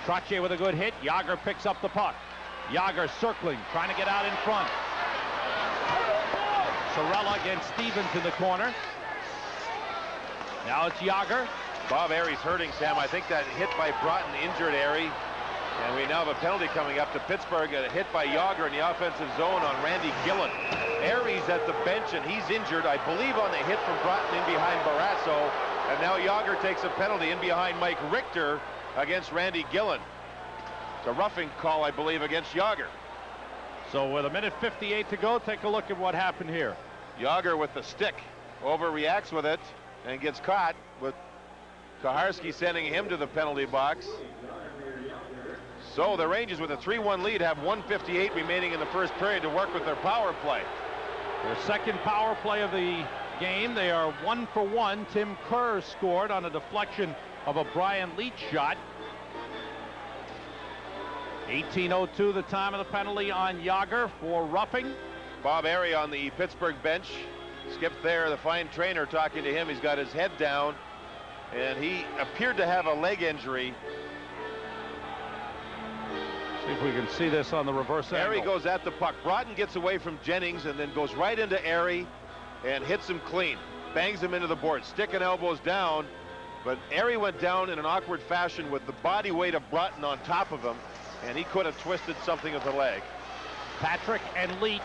Trottier with a good hit. Yager picks up the puck. Yager circling, trying to get out in front. Sorella against Stevens in the corner. Now it's Yager. Bob Airy's hurting, Sam. I think that hit by Broughton injured Airy. And we now have a penalty coming up to Pittsburgh. A hit by Yager in the offensive zone on Randy Gillen. Airy's at the bench, and he's injured, I believe, on the hit from Broughton in behind Barrasso. And now Yager takes a penalty in behind Mike Richter against Randy Gillen. It's a roughing call, I believe, against Yager. So with 1:58 to go, take a look at what happened here. Yager with the stick. Overreacts with it and gets caught, with Kaharski sending him to the penalty box. So the Rangers, with a 3-1 lead, have 1:58 remaining in the first period to work with their power play. Their second power play of the game. They are 1 for 1. Tim Kerr scored on a deflection of a Brian Leetch shot. 18:02 the time of the penalty on Yager for roughing. Bob Airy on the Pittsburgh bench. Skip there, the fine trainer talking to him. He's got his head down, and he appeared to have a leg injury. See if we can see this on the reverse angle. Airy goes at the puck. Broughton gets away from Jennings and then goes right into Airy and hits him clean. Bangs him into the board. Stick and elbows down, but Airy went down in an awkward fashion with the body weight of Broughton on top of him, and he could have twisted something of the leg. Patrick and Leetch.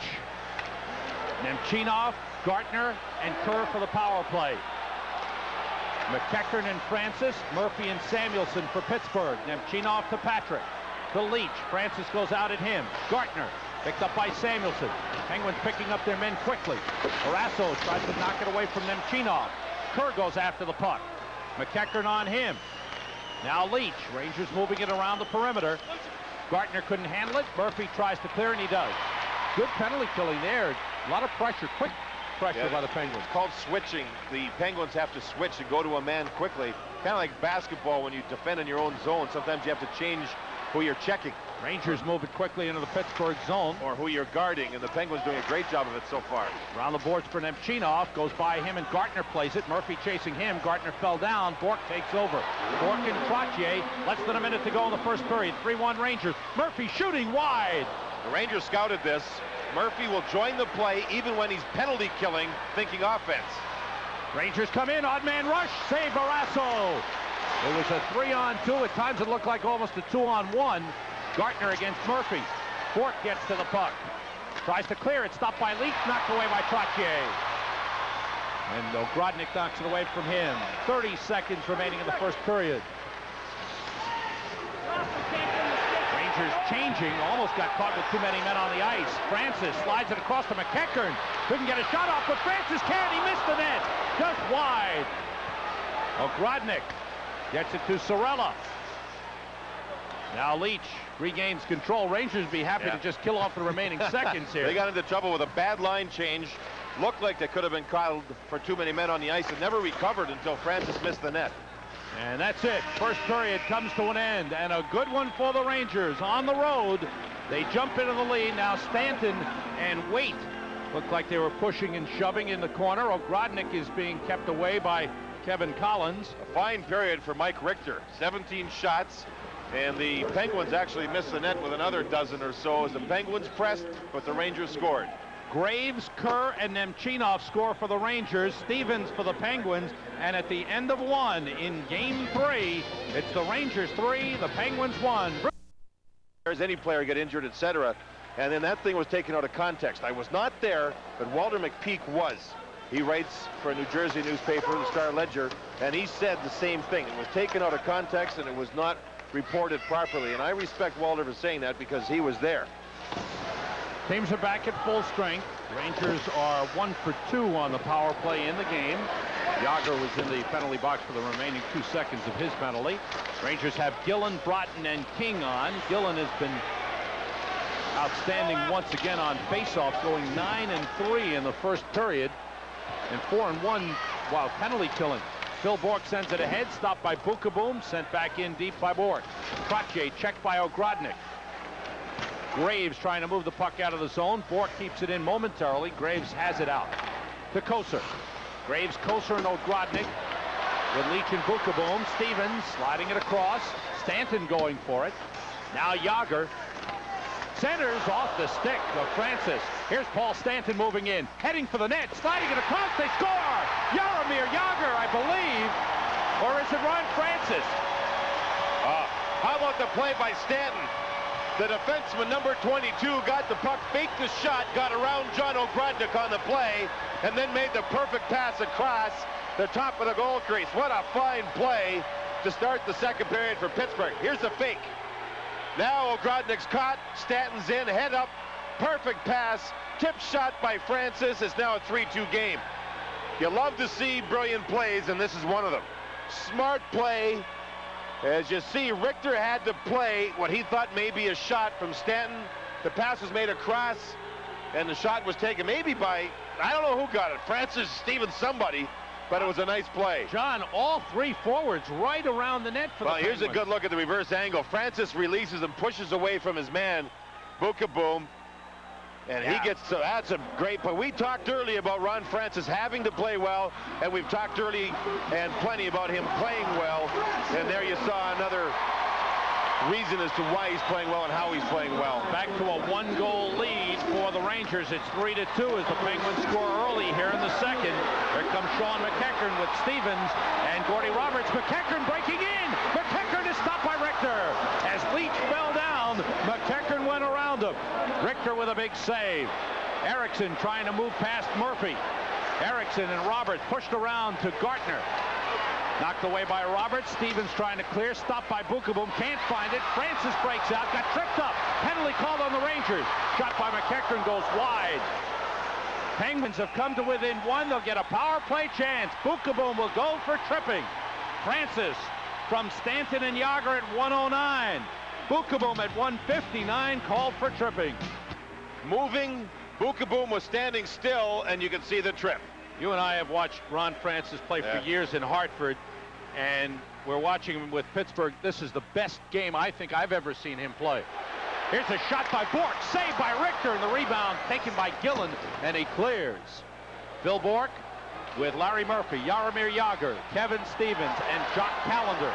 Nemchinov, Gartner, and Kerr for the power play. McEachern and Francis, Murphy and Samuelson for Pittsburgh. Nemchinov to Patrick. To Leetch. Francis goes out at him. Gartner picked up by Samuelson. Penguins picking up their men quickly. Barrasso tries to knock it away from Nemchinov. Kerr goes after the puck. McEachern on him. Now Leetch. Rangers moving it around the perimeter. Gartner couldn't handle it. Murphy tries to clear, and he does. Good penalty killing there. A lot of pressure, quick pressure by the Penguins. It's called switching. The Penguins have to switch and go to a man quickly. Kind of like basketball when you defend in your own zone. Sometimes you have to change who you're checking. Rangers move it quickly into the Pittsburgh zone. Or who you're guarding, and the Penguins doing a great job of it so far. Around the boards for Nemchinov, goes by him, and Gartner plays it. Murphy chasing him. Gartner fell down. Bork takes over. Bork and Trottier, less than a minute to go in the first period. 3-1 Rangers. Murphy shooting wide. The Rangers scouted this. Murphy will join the play even when he's penalty killing, thinking offense. Rangers come in, odd man rush, save Barrasso. It was a 3-on-2. At times it looked like almost a 2-on-1. Gartner against Murphy. Bork gets to the puck. Tries to clear it. Stopped by Leach. Knocked away by Trottier. And Ogrodnik knocks it away from him. 30 seconds remaining in the first period. Rangers changing. Almost got caught with too many men on the ice. Francis slides it across to McEachern. Couldn't get a shot off, but Francis can. He missed the net. Just wide. Ogrodnik gets it to Sorella. Now Leach regains control. Rangers be happy to just kill off the remaining seconds here. They got into trouble with a bad line change. Looked like they could have been called for too many men on the ice and never recovered until Francis missed the net. And that's it. First period comes to an end, and a good one for the Rangers on the road. They jump into the lead. Now Stanton and Waite look like they were pushing and shoving in the corner. Ogrodnik is being kept away by Kevin Collins. A fine period for Mike Richter. 17 shots, and the Penguins actually missed the net with another dozen or so as the Penguins pressed, but the Rangers scored. Graves, Kerr, and Nemchinov score for the Rangers. Stevens for the Penguins. And at the end of one in Game 3, it's the Rangers 3, the Penguins 1. There's any player get injured, etc. And then that thing was taken out of context. I was not there, but Walter McPeak was. He writes for a New Jersey newspaper, the Star-Ledger, and he said the same thing. It was taken out of context and it was not reported properly. And I respect Walter for saying that because he was there. Teams are back at full strength. Rangers are 1 for 2 on the power play in the game. Yager was in the penalty box for the remaining 2 seconds of his penalty. Rangers have Gillen, Broughton, and King on. Gillen has been outstanding once again on faceoffs, going 9-3 in the first period and 4-1 while penalty killing. Phil Bork sends it ahead, stopped by Bukaboom, sent back in deep by Bork. Trottier checked by Ogrodnik. Graves trying to move the puck out of the zone. Bork keeps it in momentarily. Graves has it out to Koser. Graves, Koser, and Ogrodnik with Leach and Bukaboom. Stevens sliding it across. Stanton going for it. Now Yager centers off the stick of Francis. Here's Paul Stanton moving in, heading for the net, sliding it across. They score! Jaromir Yager, I believe. Or is it Ron Francis? How about the play by Stanton? The defenseman, number 22, got the puck, faked the shot, got around John Ogrodnik on the play, and then made the perfect pass across the top of the goal crease. What a fine play to start the second period for Pittsburgh. Here's the fake. Now Ogrodnik's caught, Stanton's in, head up, perfect pass, tip shot by Francis. It's now a 3-2 game. You love to see brilliant plays, and this is one of them. Smart play. As you see, Richter had to play what he thought may be a shot from Stanton. The pass was made across, and the shot was taken maybe by, I don't know who got it, Francis, Stevens, somebody, but it was a nice play. John, all three forwards right around the net for the Penguins. Here's a good look at the reverse angle. Francis releases and pushes away from his man, Bukaboom. And he gets to, that's a great point. We talked early about Ron Francis having to play well, and we've talked early and plenty about him playing well. And there you saw another reason as to why he's playing well and how he's playing well. Back to a 1-goal lead for the Rangers. It's 3-2 as the Penguins score early here in the second. Here comes Sean McEachern with Stevens and Gordy Roberts. McEachern breaking in. McEachern is stopped by Richter. As Leach fell down, McEachern went around him. Richter with a big save. Erickson trying to move past Murphy. Erickson and Roberts pushed around to Gartner. Knocked away by Roberts. Stevens trying to clear. Stopped by Bukaboom. Can't find it. Francis breaks out. Got tripped up. Penalty called on the Rangers. Shot by McEachern goes wide. Penguins have come to within one. They'll get a power play chance. Bukaboom will go for tripping. Francis from Stanton and Yager at 109. Bukaboom at 159 called for tripping. Moving, Bukaboom was standing still, and you can see the trip. You and I have watched Ron Francis play for years in Hartford, and we're watching him with Pittsburgh. This is the best game I think I've ever seen him play. Here's a shot by Bork, saved by Richter, and the rebound taken by Gillen, and he clears. Phil Bork with Larry Murphy, Jaromir Yager, Kevin Stevens, and Jock Callender.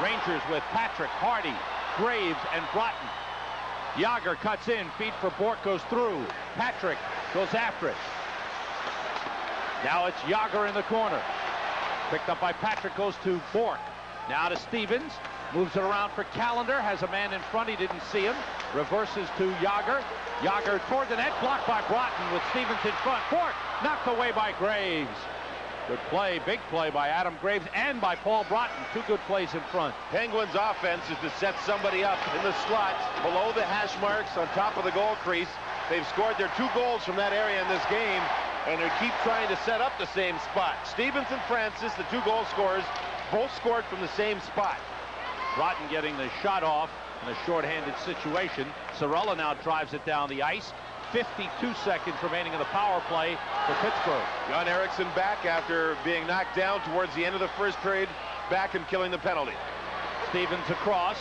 Rangers with Patrick, Hardy, Graves, and Broughton. Yager cuts in, feed for Bork goes through. Patrick goes after it. Now it's Yager in the corner. Picked up by Patrick, goes to Bork. Now to Stevens. Moves it around for Callender. Has a man in front. He didn't see him. Reverses to Yager. Yager toward the net. Blocked by Broughton with Stevens in front. Bork knocked away by Graves. Good play, big play by Adam Graves and by Paul Broughton. Two good plays in front. Penguins' offense is to set somebody up in the slot below the hash marks on top of the goal crease. They've scored their 2 goals from that area in this game, and they keep trying to set up the same spot. Stevens and Francis, the 2 goal scorers, both scored from the same spot. Broughton getting the shot off in a shorthanded situation. Cirella now drives it down the ice. 52 seconds remaining in the power play for Pittsburgh. John Erickson back after being knocked down towards the end of the first period, back and killing the penalty. Stevens across.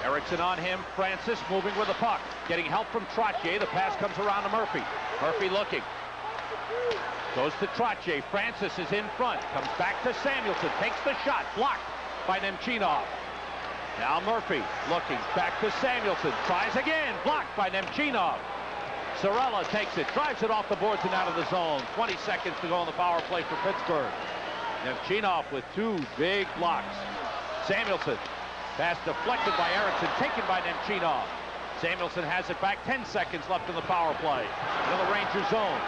Erickson on him. Francis moving with the puck. Getting help from Trottier. The pass comes around to Murphy. Murphy looking. Goes to Trottier. Francis is in front. Comes back to Samuelson. Takes the shot. Blocked by Nemchinov. Now Murphy looking back to Samuelson. Tries again. Blocked by Nemchinov. Cirella takes it. Drives it off the boards and out of the zone. 20 seconds to go in the power play for Pittsburgh. Nemchinov with 2 big blocks. Samuelson. Pass deflected by Erickson. Taken by Nemchinov. Samuelson has it back. 10 seconds left in the power play. In the Ranger zone.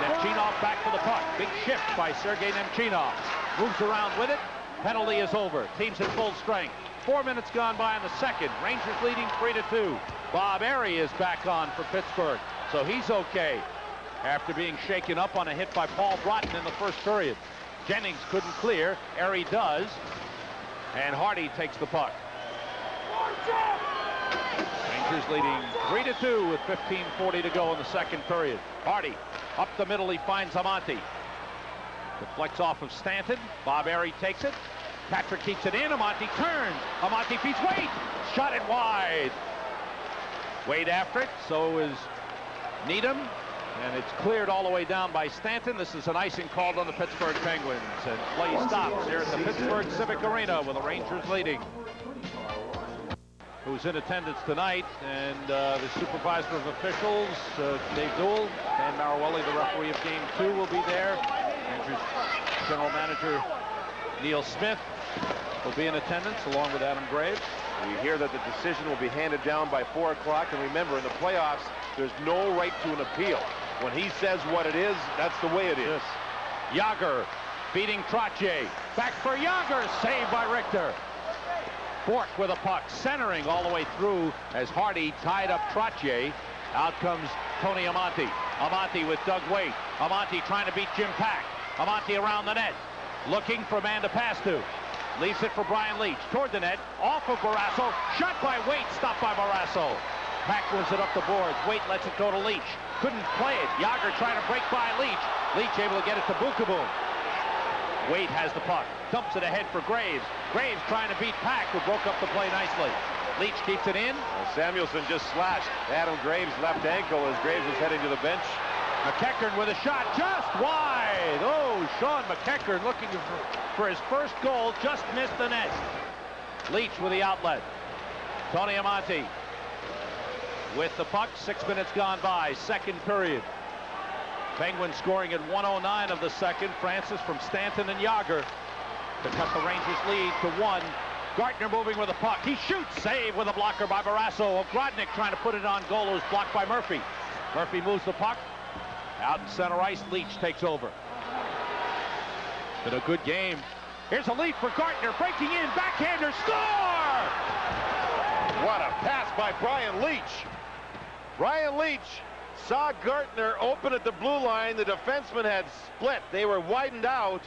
Nemchinov back to the puck. Big shift by Sergei Nemchinov. Moves around with it. Penalty is over. Team's at full strength. 4 minutes gone by in the second. Rangers leading 3-2. Bob Airey is back on for Pittsburgh, so he's okay after being shaken up on a hit by Paul Broughton in the first period. Jennings couldn't clear. Airey does, and Hardy takes the puck. Rangers leading 3-2 with 15:40 to go in the second period. Hardy up the middle. He finds Amonte. Deflects off of Stanton. Bob Airey takes it. Patrick keeps it in. Amonte turns. Amonte beats Wade. Shot it wide. Wade after it. So is Needham. And it's cleared all the way down by Stanton. This is an icing called on the Pittsburgh Penguins. And play stops here at the Pittsburgh Civic Arena with the Rangers leading. Who's in attendance tonight. And the supervisor of officials, Dave Dool, and Marawelli, the referee of Game 2, will be there. Rangers general manager Neil Smith will be in attendance along with Adam Graves. We hear that the decision will be handed down by 4 o'clock. And remember, in the playoffs, there's no right to an appeal. When he says what it is, that's the way it is. Yager beating Trottier. Back for Yager. Saved by Richter. Bork with a puck. Centering all the way through as Hardy tied up Trottier. Out comes Tony Amonte. Amonte with Doug Waite. Amonte trying to beat Jim Pack. Amonte around the net. Looking for a man to pass to. Leaves it for Brian Leach. Toward the net. Off of Barrasso. Shot by Waite. Stopped by Barrasso. Pack moves it up the boards. Waite lets it go to Leach. Couldn't play it. Yager trying to break by Leach. Leach able to get it to Bukaboom. Waite has the puck. Dumps it ahead for Graves. Graves trying to beat Pack, who broke up the play nicely. Leach keeps it in. Samuelson just slashed Adam Graves' left ankle as Graves was heading to the bench. McEachern with a shot just wide. Oh, Sean McEachern looking for his first goal. Just missed the net. Leach with the outlet. Tony Amonte with the puck. 6 minutes gone by. Second period. Penguins scoring at 1:09 of the second. Francis from Stanton and Yager to cut the Rangers lead to 1. Gartner moving with the puck. He shoots. Save with a blocker by Barrasso. Ogrodnik trying to put it on goal. It was blocked by Murphy. Murphy moves the puck. Out in center ice. Leach takes over. Been a good game. Here's a lead for Gartner. Breaking in. Backhander. Score! What a pass by Brian Leach. Brian Leach saw Gartner open at the blue line. The defenseman had split. They were widened out.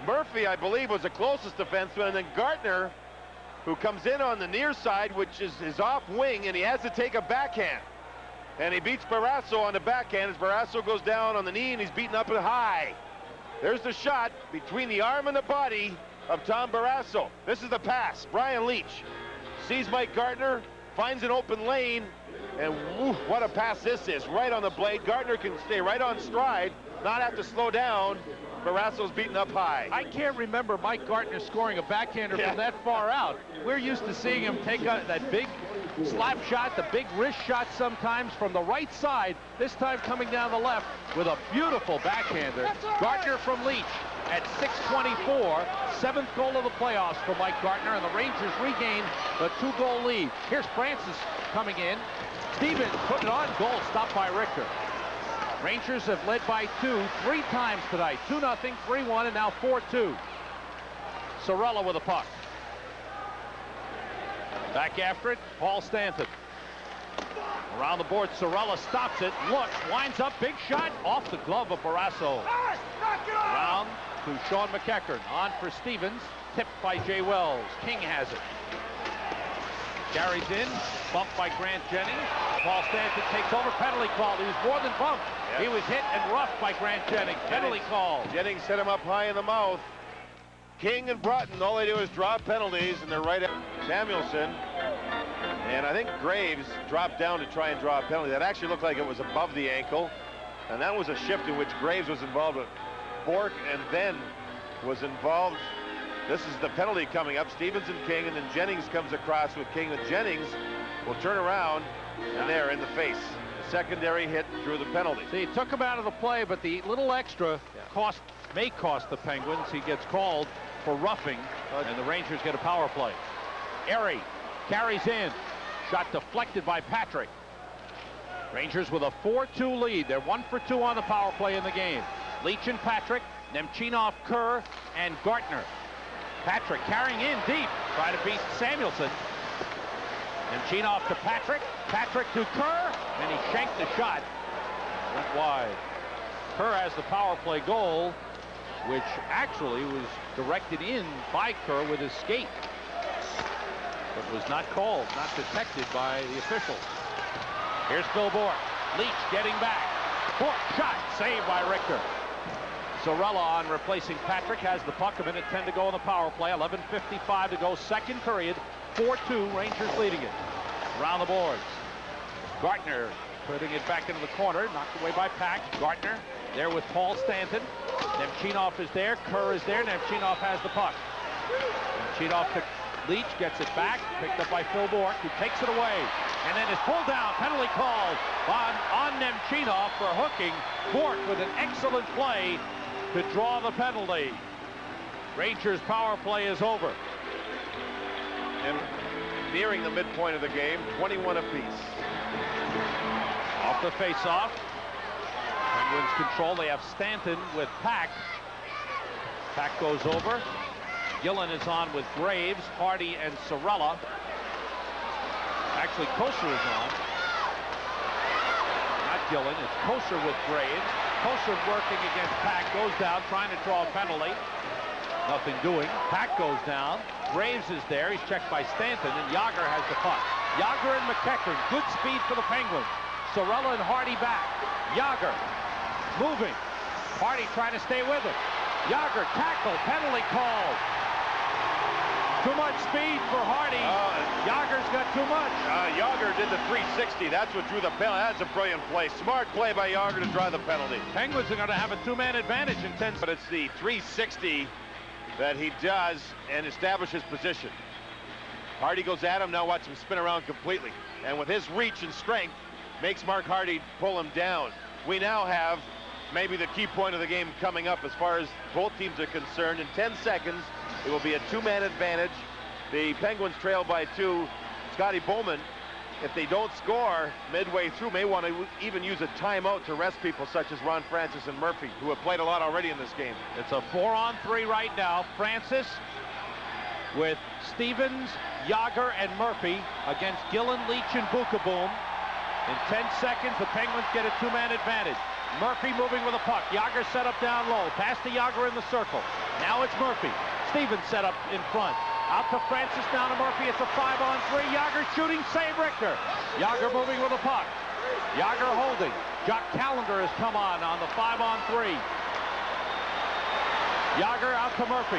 Murphy, I believe, was the closest defenseman. And then Gartner, who comes in on the near side, which is his off wing, and he has to take a backhand. And he beats Barrasso on the backhand as Barrasso goes down on the knee, and he's beaten up and high. There's the shot between the arm and the body of Tom Barrasso. This is the pass. Brian Leach sees Mike Gartner, finds an open lane, and woo, what a pass this is. Right on the blade. Gartner can stay right on stride, not have to slow down. Barrasso's beaten up high. I can't remember Mike Gartner scoring a backhander from that far out. We're used to seeing him take out that big slap shot, the big wrist shot sometimes from the right side. This time coming down the left with a beautiful backhander. Gartner from Leach. at 6:24. 7th goal of the playoffs for Mike Gartner, and the Rangers regain a 2-goal lead. Here's Francis coming in. Stevens putting it on. Goal stopped by Richter. Rangers have led by 2 3 times tonight. 2-0, 3-1, and now 4-2. Sorella with a puck. Back after it, Paul Stanton. Around the board, Sorella stops it, looks, winds up, big shot, off the glove of Barrasso. Around to Sean McEachern, on for Stevens, tipped by Jay Wells. King has it. Carries in, bumped by Grant Jennings. Paul Stanton takes over, penalty call. He was more than bumped. Yep. He was hit and roughed by Grant Jennings. Penalty call. Jennings hit him up high in the mouth. King and Broughton, all they do is draw penalties, and they're right at Samuelson. And I think Graves dropped down to try and draw a penalty. That actually looked like it was above the ankle. And that was a shift in which Graves was involved with Bork, and then was involved. This is the penalty coming up. Stevens and King, and then Jennings comes across with King, and Jennings will turn around, and there in the face. The secondary hit through the penalty. See, he took him out of the play, but the little extra may cost the Penguins. He gets called for roughing, and the Rangers get a power play. Airy carries in. Shot deflected by Patrick. Rangers with a 4-2 lead. They're 1 for 2 on the power play in the game. Leach and Patrick, Nemchinov, Kerr, and Gartner. Patrick carrying in deep, trying to beat Samuelson. Nemchinov to Patrick, Patrick to Kerr, and he shanked the shot. Went wide. Kerr has the power play goal, which actually was directed in by Kerr with his skate, but was not called, not detected by the officials. Here's Phil Bourque. Leach getting back. Bourque shot, saved by Richter. Sorella on replacing Patrick has the puck. 1:10 to go in the power play. 11:55 to go, second period. 4-2, Rangers leading it. Around the boards. Gartner putting it back into the corner, knocked away by Pack. Gartner there with Paul Stanton. Nemchinov is there, Kerr is there. Nemchinov has the puck. Nemchinov to Leach, gets it back, picked up by Phil Bourque, who takes it away, and then is pulled down. Penalty called on Nemchinov for hooking. Bourque with an excellent play to draw the penalty. Rangers power play is over. And nearing the midpoint of the game, 21 apiece. Off the face-off. Penguins control. They have Stanton with Pack. Pack goes over. Gillen is on with Graves, Hardy, and Sorella. Actually, Kosher is on. Not Gillen, it's Kosher with Graves. Kosher working against Pack, goes down, trying to draw a penalty. Nothing doing. Pack goes down. Graves is there. He's checked by Stanton, and Yager has the puck. Yager and McEachern, good speed for the Penguins. Sorella and Hardy back. Yager moving. Hardy trying to stay with him. Yager tackle, penalty called. Too much speed for Hardy. Yager's got too much. Yager did the 360. That's what drew the penalty. That's a brilliant play. Smart play by Yager to draw the penalty. Penguins are going to have a 2-man advantage in 10 seconds. But it's the 360 that he does and establishes position. Hardy goes at him. Now watch him spin around completely. And with his reach and strength, makes Mark Hardy pull him down. We now have maybe the key point of the game coming up as far as both teams are concerned. In 10 seconds, it will be a 2-man advantage. The Penguins trail by 2. Scotty Bowman, if they don't score midway through, may want to even use a timeout to rest people such as Ron Francis and Murphy, who have played a lot already in this game. It's a 4-on-3 right now. Francis with Stevens, Yager, and Murphy against Gillen, Leach, and Bukaboom. In 10 seconds, the Penguins get a 2-man advantage. Murphy moving with a puck. Yager set up down low. Pass to Yager in the circle. Now it's Murphy. Stevens set up in front. Out to Francis, down to Murphy. It's a 5-on-3. Yager shooting, save Richter. Yager moving with a puck. Yager holding. Jock Callender has come on the 5-on-3. Yager out to Murphy.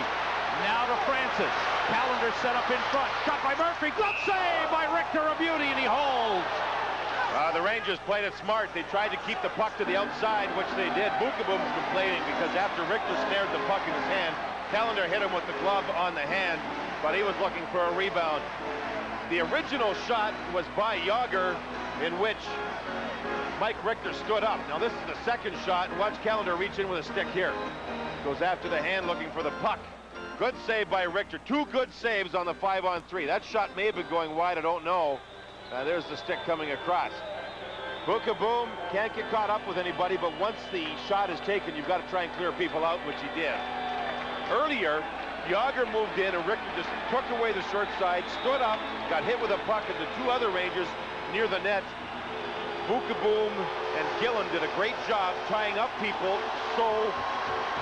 Now to Francis. Callender set up in front. Shot by Murphy. Glove save by Richter, a beauty, and he holds. The Rangers played it smart. They tried to keep the puck to the outside, which they did. Bukaboom's complaining because after Richter snared the puck in his hand, Callender hit him with the glove on the hand, but he was looking for a rebound. The original shot was by Yager, in which Mike Richter stood up. Now this is the second shot, and watch Callender reach in with a stick here. Goes after the hand looking for the puck. Good save by Richter. 2 good saves on the 5-on-3. That shot may have been going wide, I don't know. There's the stick coming across. Boom can't get caught up with anybody, but once the shot is taken, you've got to try and clear people out, which he did. Earlier, Yager moved in, and Richter just took away the short side, stood up, got hit with a puck, and the 2 other Rangers near the net. Boom and Gillen did a great job tying up people so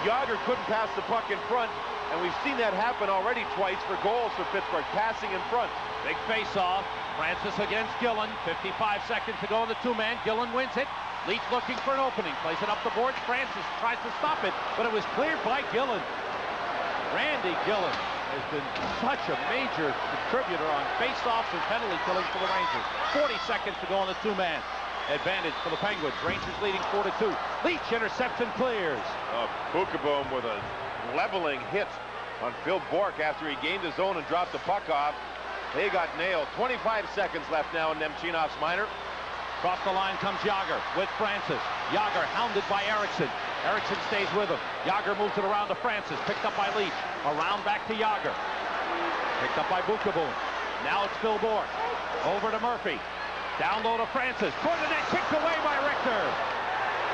Yager couldn't pass the puck in front, and we've seen that happen already twice for goals for Pittsburgh, passing in front. Big face-off. Francis against Gillen. 55 seconds to go in the 2-man. Gillen wins it. Leach looking for an opening. Plays it up the boards. Francis tries to stop it, but it was cleared by Gillen. Randy Gillen has been such a major contributor on face-offs and penalty killing for the Rangers. 40 seconds to go in the 2-man. Advantage for the Penguins. Rangers leading 4-2. Leach intercepts and clears. Boom with a leveling hit on Phil Bourque after he gained his own and dropped the puck off. They got nailed. 25 seconds left now in Nemchinov's minor. Across the line comes Yager with Francis. Yager hounded by Eriksson. Eriksson stays with him. Yager moves it around to Francis. Picked up by Leach. Around back to Yager. Picked up by Boom. Now it's Phil Bourque. Over to Murphy. Down low to Francis. Toward the net. Kicked away by Richter.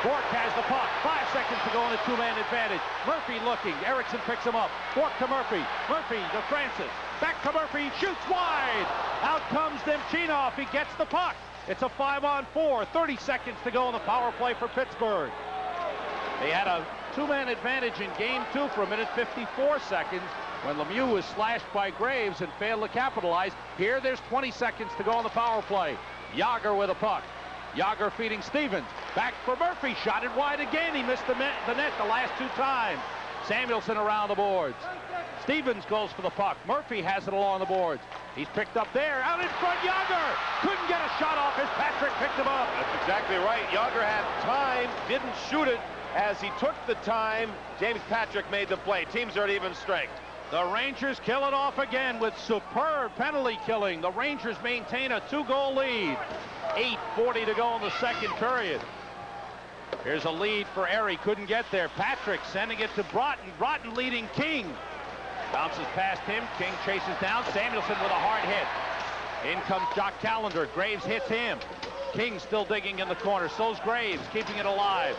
Bourque has the puck. 5 seconds to go in a 2-man advantage. Murphy looking. Eriksson picks him up. Bourque to Murphy. Murphy to Francis. Back to Murphy. Shoots wide. Out comes Nemchinov. He gets the puck. It's a 5-on-4. 30 seconds to go in the power play for Pittsburgh. They had a 2-man advantage in Game 2 for 1:54 seconds when Lemieux was slashed by Graves and failed to capitalize. Here, there's 20 seconds to go on the power play. Yager with a puck. Yager feeding Stevens. Back for Murphy. Shot it wide again. He missed the net the last 2 times. Samuelson around the boards. Stevens goes for the puck. Murphy has it along the boards. He's picked up there. Out in front, Yager! Couldn't get a shot off as Patrick picked him up. That's exactly right. Yager had time, didn't shoot it. As he took the time, James Patrick made the play. Teams are at even strength. The Rangers kill it off again with superb penalty killing. The Rangers maintain a 2-goal lead. 8:40 to go in the second period. Here's a lead for Erie. Couldn't get there. Patrick sending it to Broughton. Broughton leading King. Bounces past him. King chases down. Samuelson with a hard hit. In comes Jock Callender. Graves hits him. King still digging in the corner. So's Graves, keeping it alive.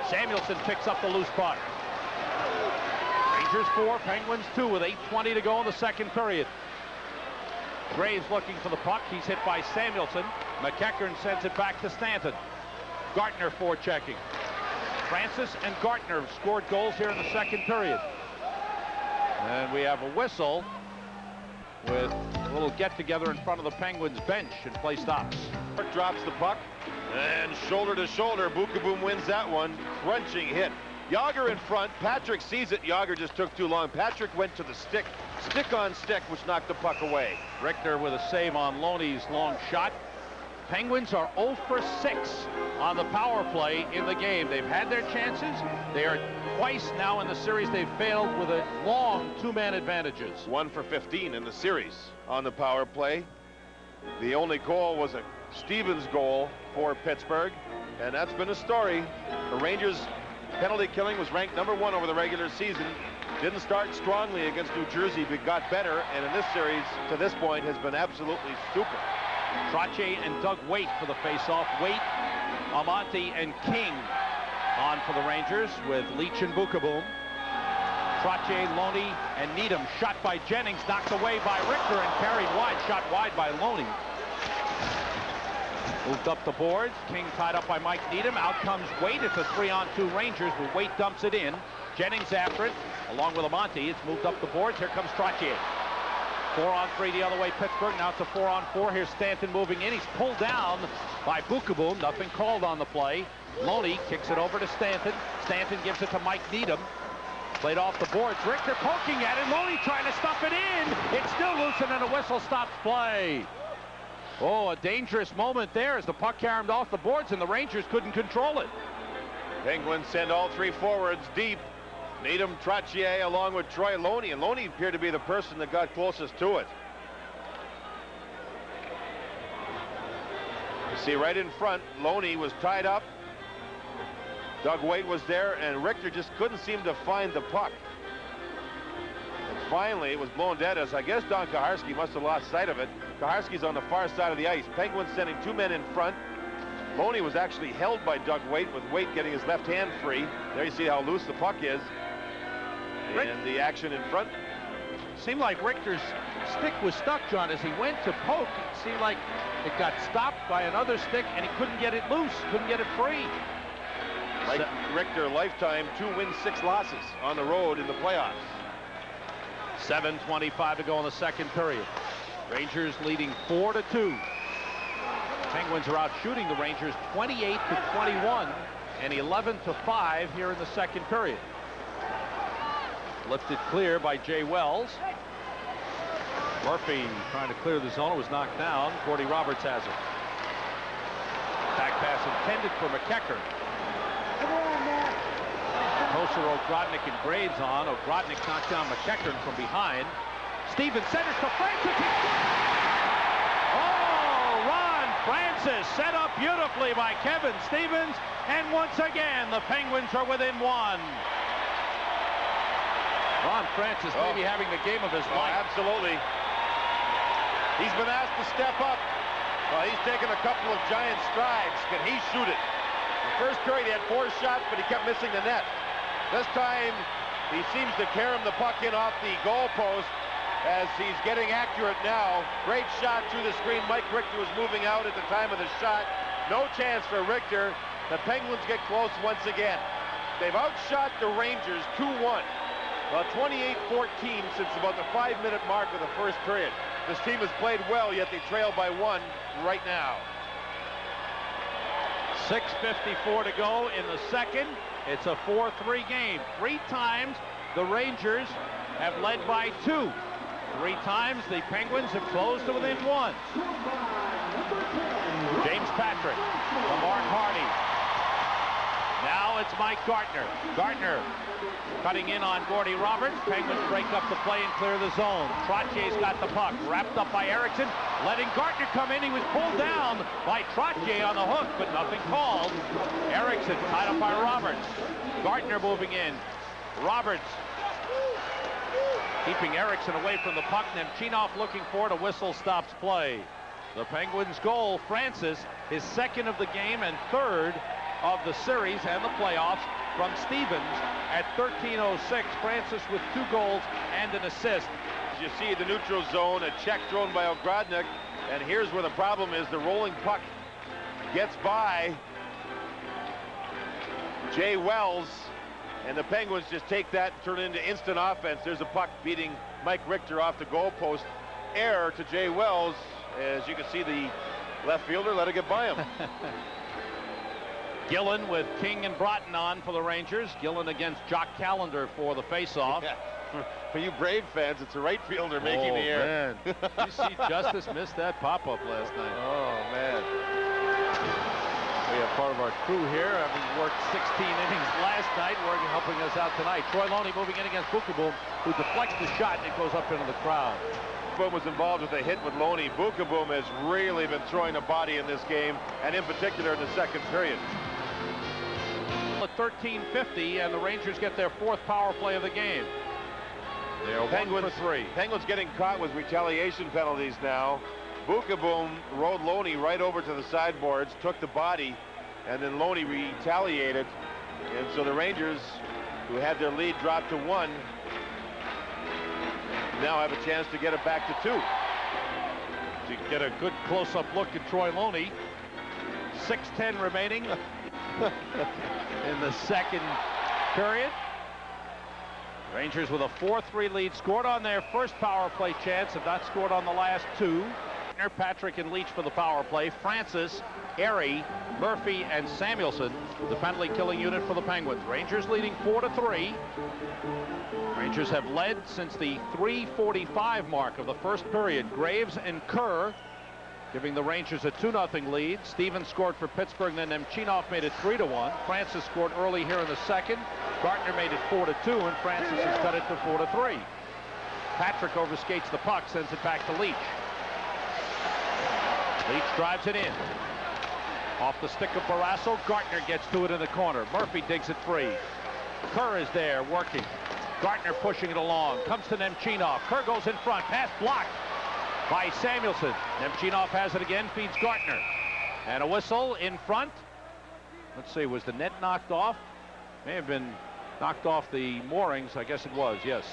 Samuelson picks up the loose puck. Rangers 4, Penguins 2 with 8:20 to go in the second period. Graves looking for the puck. He's hit by Samuelson. McEachern sends it back to Stanton. Gartner forechecking. Francis and Gartner scored goals here in the second period. And we have a whistle with a little get-together in front of the Penguins bench, and play stops. Drops the puck, and shoulder to shoulder, Boom wins that one. Crunching hit. Yager in front. Patrick sees it. Yager just took too long. Patrick went to the stick on stick, which knocked the puck away. Richter with a save on Loney's long shot. Penguins are 0 for 6 on the power play in the game. They've had their chances. They are twice now in the series they've failed with a long 2-man advantages. 1 for 15 in the series on the power play. The only goal was a Stevens goal for Pittsburgh, and that's been a story. The Rangers penalty killing was ranked #1 over the regular season. Didn't start strongly against New Jersey, but got better, and in this series to this point has been absolutely stupid. Trottier and Doug Waite for the face-off. Waite, Amonte, and King on for the Rangers with Leach and Boom. Trottier, Loney, and Needham. Shot by Jennings, knocked away by Richter and carried wide. Shot wide by Loney. Moved up the boards. King tied up by Mike Needham. Out comes Waite. It's a 3-on-2 Rangers, but Waite dumps it in. Jennings after it, along with Amonte. It's moved up the boards. Here comes Trottier. 4-on-3 the other way, Pittsburgh. Now it's a 4-on-4. Here's Stanton moving in. He's pulled down by Boom. Nothing called on the play. Loney kicks it over to Stanton. Stanton gives it to Mike Needham. Played off the boards. Richter poking at it. Loney trying to stuff it in. It's still loose, and then a whistle stops play. Oh, a dangerous moment there as the puck carried off the boards, and the Rangers couldn't control it. Penguins send all 3 forwards deep. Needham, Trottier, along with Troy Loney, and Loney appeared to be the person that got closest to it. See right in front, Loney was tied up. Doug Waite was there, and Richter just couldn't seem to find the puck. And finally, it was blown dead, as I guess Don Kaharski must have lost sight of it. Kaharski's on the far side of the ice. Penguins sending 2 men in front. Loney was actually held by Doug Waite, with Waite getting his left hand free. There you see how loose the puck is. And the action in front. Seemed like Richter's stick was stuck, John, as he went to poke. It seemed like it got stopped by another stick, and he couldn't get it loose, couldn't get it free. Mike Richter, lifetime 2 wins, 6 losses on the road in the playoffs. 7:25 to go in the second period. Rangers leading 4-2. Penguins are out shooting the Rangers 28-21 and 11-5 here in the second period. Lifted clear by Jay Wells. Murphy trying to clear the zone, was knocked down. Gordy Roberts has it. Back pass intended for McEachern. Koser, Ogrodnik, and Graves on. Ogrodnik knocked down McEachern from behind. Stevens centers to Francis. Oh, Ron Francis set up beautifully by Kevin Stevens. And once again, the Penguins are within 1. Ron Francis may be having the game of his life. Absolutely. He's been asked to step up. Well, he's taken a couple of giant strides. Can he shoot it? The first period he had 4 shots, but he kept missing the net. This time he seems to carom the puck in off the goal post as he's getting accurate now. Great shot through the screen. Mike Richter was moving out at the time of the shot. No chance for Richter. The Penguins get close once again. They've outshot the Rangers 2-1. Well, 28-14 since about the 5-minute mark of the first period. This team has played well, yet they trail by 1 right now. 6:54 to go in the second. It's a 4-3 game. 3 times the Rangers have led by 2. 3 times the Penguins have closed to within 1. James Patrick from Mark Hardy. Now it's Mike Gartner. Gartner cutting in on Gordy Roberts. Penguins break up the play and clear the zone. Trotier's got the puck, wrapped up by Erickson, letting Gartner come in. He was pulled down by Trottier on the hook, but nothing called. Erickson tied up by Roberts. Gartner moving in. Roberts keeping Erickson away from the puck. Nemchinov looking for it. A whistle stops play. The Penguins' goal, Francis, his 2nd of the game and 3rd of the series and the playoffs from Stevens at 13:06. Francis with 2 goals and an assist. As you see the neutral zone, a check thrown by Ogrodnik, and here's where the problem is. The rolling puck gets by Jay Wells, and the Penguins just take that and turn it into instant offense. There's a puck beating Mike Richter off the goalpost. Error to Jay Wells. As you can see, the left fielder let it get by him. Gillen with King and Broughton on for the Rangers. Gillen against Jock Callender for the faceoff. Yeah. For you Brave fans, it's a right fielder making the error. Man. You see Justice missed that pop-up last night. Oh, man. We have part of our crew here, having worked 16 innings last night, helping us out tonight. Troy Loney moving in against Bukaboom, who deflects the shot and it goes up into the crowd. Bukaboom was involved with a hit with Loney. Bukaboom has really been throwing a body in this game, and in particular in the second period. At 13:50, and the Rangers get their 4th power play of the game. They are Penguins 1 for 3. Penguins getting caught with retaliation penalties now. Bukaboom rode Loney right over to the sideboards, took the body, and then Loney retaliated. And so the Rangers, who had their lead dropped to 1, now have a chance to get it back to 2. To get a good close-up look at Troy Loney. 6:10 remaining in the second period. Rangers with a 4-3 lead, scored on their first power play chance, have not scored on the last 2. Patrick and Leach for the power play. Francis, Airy, Murphy, and Samuelson, the penalty killing unit for the Penguins. Rangers leading 4-3. Rangers have led since the 3:45 mark of the first period. Graves and Kerr giving the Rangers a 2-0 lead. Stevens scored for Pittsburgh, then Nemchinov made it 3-1. Francis scored early here in the second. Gartner made it 4-2, and Francis has cut it to 4-3. Patrick overskates the puck, sends it back to Leach. Leach drives it in. Off the stick of Barrasso, Gartner gets to it in the corner. Murphy digs it free. Kerr is there working. Gartner pushing it along. Comes to Nemchinov. Kerr goes in front. Pass blocked by Samuelson. Nemchinov has it again, feeds Gartner. And a whistle in front. Let's see, was the net knocked off? May have been knocked off the moorings. I guess it was, yes.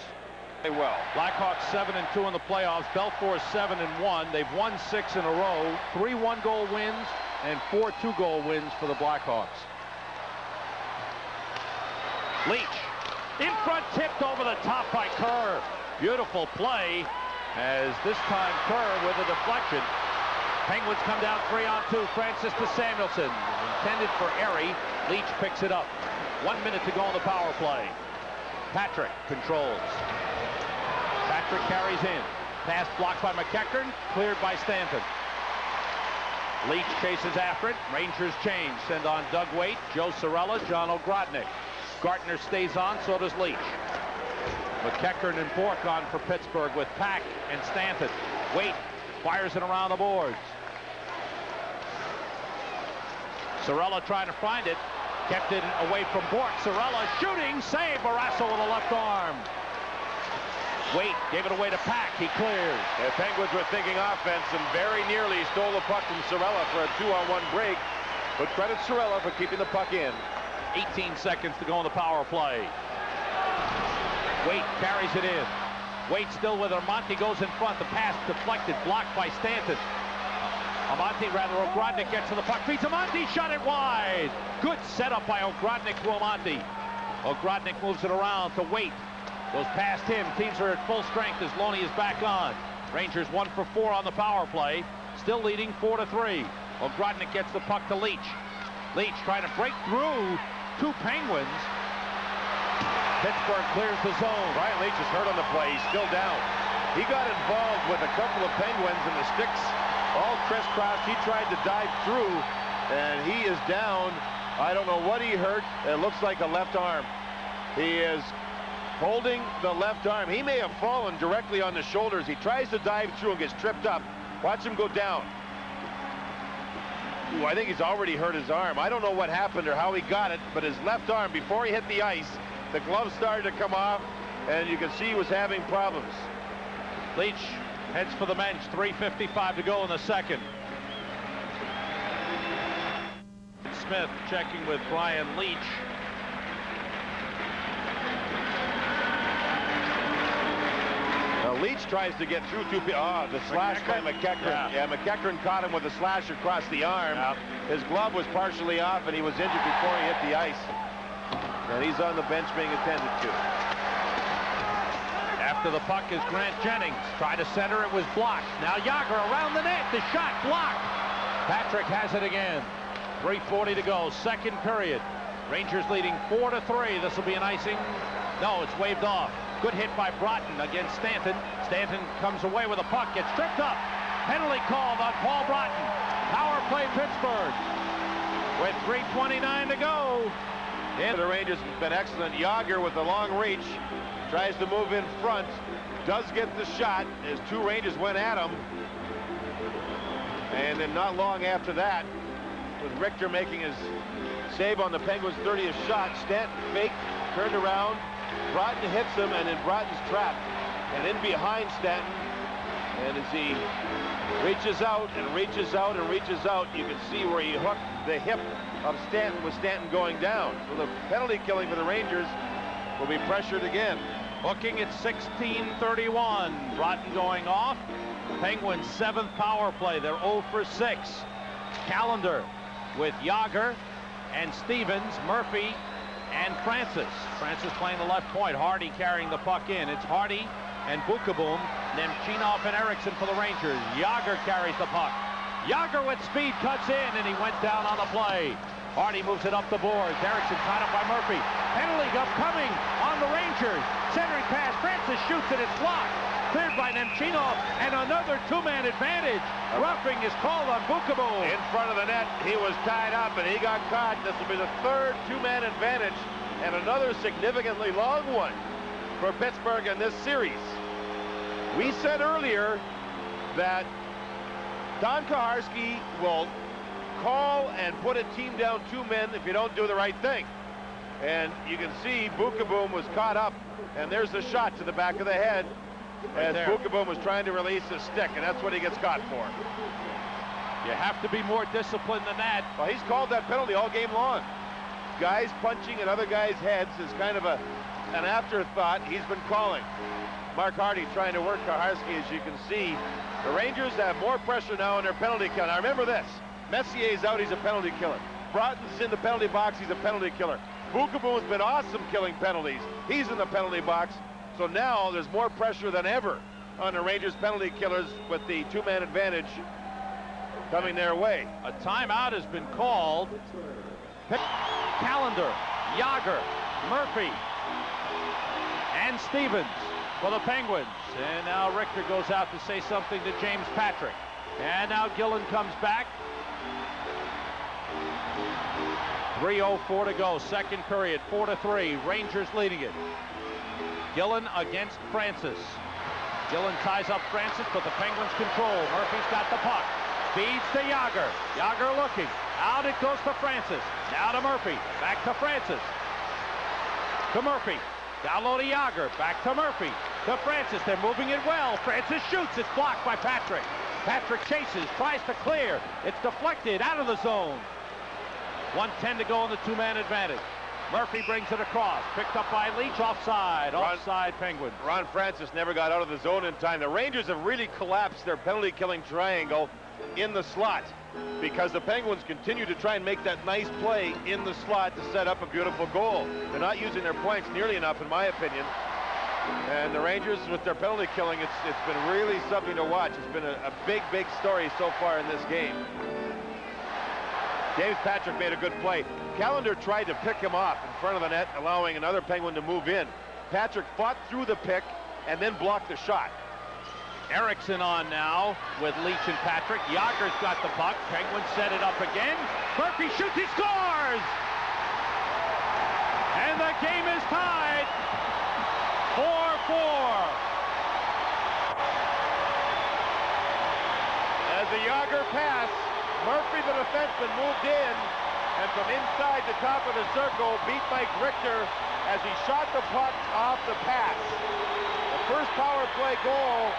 Well, Blackhawks 7-2 in the playoffs. Belfort 7-1. They've won 6 in a row. 3 one-goal wins and 4 two-goal wins for the Blackhawks. Leach in front, tipped over the top by Kerr. Beautiful play, as this time Kerr with a deflection. Penguins come down 3-on-2. Francis to Samuelson. Intended for Erie. Leach picks it up. 1 minute to go on the power play. Patrick controls. Patrick carries in. Pass blocked by McEachern. Cleared by Stanton. Leach chases after it. Rangers change. Send on Doug Waite, Joe Cirella, John Ogrodnik. Gartner stays on, so does Leach. McEachern and Bourque on for Pittsburgh with Pack and Stanton. Waite fires it around the boards. Cirella trying to find it. Kept it away from Bourque. Cirella shooting. Save. Barrasso with a left arm. Waite gave it away to Pack. He clears. The Penguins were thinking offense and very nearly stole the puck from Cirella for a 2-on-1 break. But credit Cirella for keeping the puck in. 18 seconds to go on the power play. Waite carries it in. Waite still with Amante, goes in front. The pass deflected, blocked by Stanton. Ogrodnik gets to the puck, feeds Amante, shot it wide. Good setup by Ogrodnik to Amante. Ogrodnik moves it around to Waite. Goes past him. Teams are at full strength as Loney is back on. Rangers 1 for 4 on the power play. Still leading 4-3. Ogrodnik gets the puck to Leach. Leach trying to break through 2 Penguins. Pittsburgh clears the zone. Ryan Leach is hurt on the play. He's still down. He got involved with a couple of Penguins and the sticks all crisscrossed. He tried to dive through and he is down. I don't know what he hurt. It looks like a left arm. He is holding the left arm. He may have fallen directly on the shoulders. He tries to dive through and gets tripped up. Watch him go down. Ooh, I think he's already hurt his arm. I don't know what happened or how he got it, but his left arm, before he hit the ice, the glove started to come off, and you can see he was having problems. Leach heads for the bench. 3:55 to go in the second. Smith checking with Brian Leach. Leach tries to get through 2 people. The slash by McEachern. Yeah, McEachern caught him with a slash across the arm. Yeah. His glove was partially off, and he was injured before he hit the ice. And he's on the bench being attended to. After the puck is Grant Jennings. Tried to center, it was blocked. Now Yager around the net. The shot blocked. Patrick has it again. 3:40 to go. Second period. Rangers leading 4-3. This will be an icing. No, it's waved off. Good hit by Broughton against Stanton. Stanton comes away with a puck, gets tripped up. Penalty called on Paul Broughton. Power play Pittsburgh with 3:29 to go. And the Rangers have been excellent. Yager with the long reach. Tries to move in front. Does get the shot as 2 Rangers went at him. And then not long after that, with Richter making his save on the Penguins' 30th shot, Stanton faked, turned around. Broughton hits him, and then Broughton's trapped. And in behind Stanton, and as he reaches out and reaches out and reaches out, you can see where he hooked the hip of Stanton with Stanton going down. So the penalty killing for the Rangers will be pressured again. Hooking at 16:31. Broughton going off. Penguins 7th power play. They're 0 for 6. Calendar with Yager and Stevens, Murphy, and Francis. Francis playing the left point. Hardy carrying the puck in. It's Hardy and Bukaboom. Nemchinov and Eriksson for the Rangers. Yager carries the puck. Yager with speed cuts in, and he went down on the play. Hardy moves it up the boards. Eriksson tied up by Murphy. Penalty upcoming on the Rangers. Centering pass. Francis shoots it. It's blocked. Cleared by Nemchinov, and another 2-man advantage. Roughing is called on Bukaboom. In front of the net, he was tied up, and he got caught. This will be the 3rd 2-man advantage, and another significantly long one for Pittsburgh in this series. We said earlier that Don Koharski will call and put a team down 2 men if you don't do the right thing. And you can see Bukaboom was caught up, and there's the shot to the back of the head as Bukaboom was trying to release the stick, and that's what he gets caught for. You have to be more disciplined than that. Well, he's called that penalty all game long. Guys punching at other guys' heads is kind of an afterthought he's been calling. Mark Hardy trying to work Kaharski, as you can see. The Rangers have more pressure now in their penalty kill. Now remember this, Messier's out, he's a penalty killer. Broughton's in the penalty box, he's a penalty killer. Bukaboom's been awesome killing penalties. He's in the penalty box. So now there's more pressure than ever on the Rangers penalty killers with the 2-man advantage coming their way. A timeout has been called. Callender, Yager, Murphy, and Stevens for the Penguins. And now Richter goes out to say something to James Patrick. And now Gillen comes back. 3:04 to go, second period, 4-3, Rangers leading it. Gillen against Francis. Gillen ties up Francis, but the Penguins control. Murphy's got the puck. Feeds to Yager. Yager looking. Out it goes to Francis. Now to Murphy. Back to Francis. To Murphy. Down low to Yager. Back to Murphy. To Francis. They're moving it well. Francis shoots. It's blocked by Patrick. Patrick chases. Tries to clear. It's deflected out of the zone. 1:10 to go in the 2-man advantage. Murphy brings it across. Picked up by Leach. Offside. Offside Penguins. Ron Francis never got out of the zone in time. The Rangers have really collapsed their penalty-killing triangle in the slot because the Penguins continue to try and make that nice play in the slot to set up a beautiful goal. They're not using their points nearly enough, in my opinion. And the Rangers, with their penalty killing, it's been really something to watch. It's been a big, big story so far in this game. James Patrick made a good play. Callender tried to pick him off in front of the net, allowing another Penguin to move in. Patrick fought through the pick and then blocked the shot. Erickson on now with Leach and Patrick. Yager's got the puck. Penguins set it up again. Murphy shoots, he scores! And the game is tied. 4-4. As the Yager pass, Murphy, the defenseman, moved in, and from inside the top of the circle, beat Mike Richter as he shot the puck off the pass. The first power play goal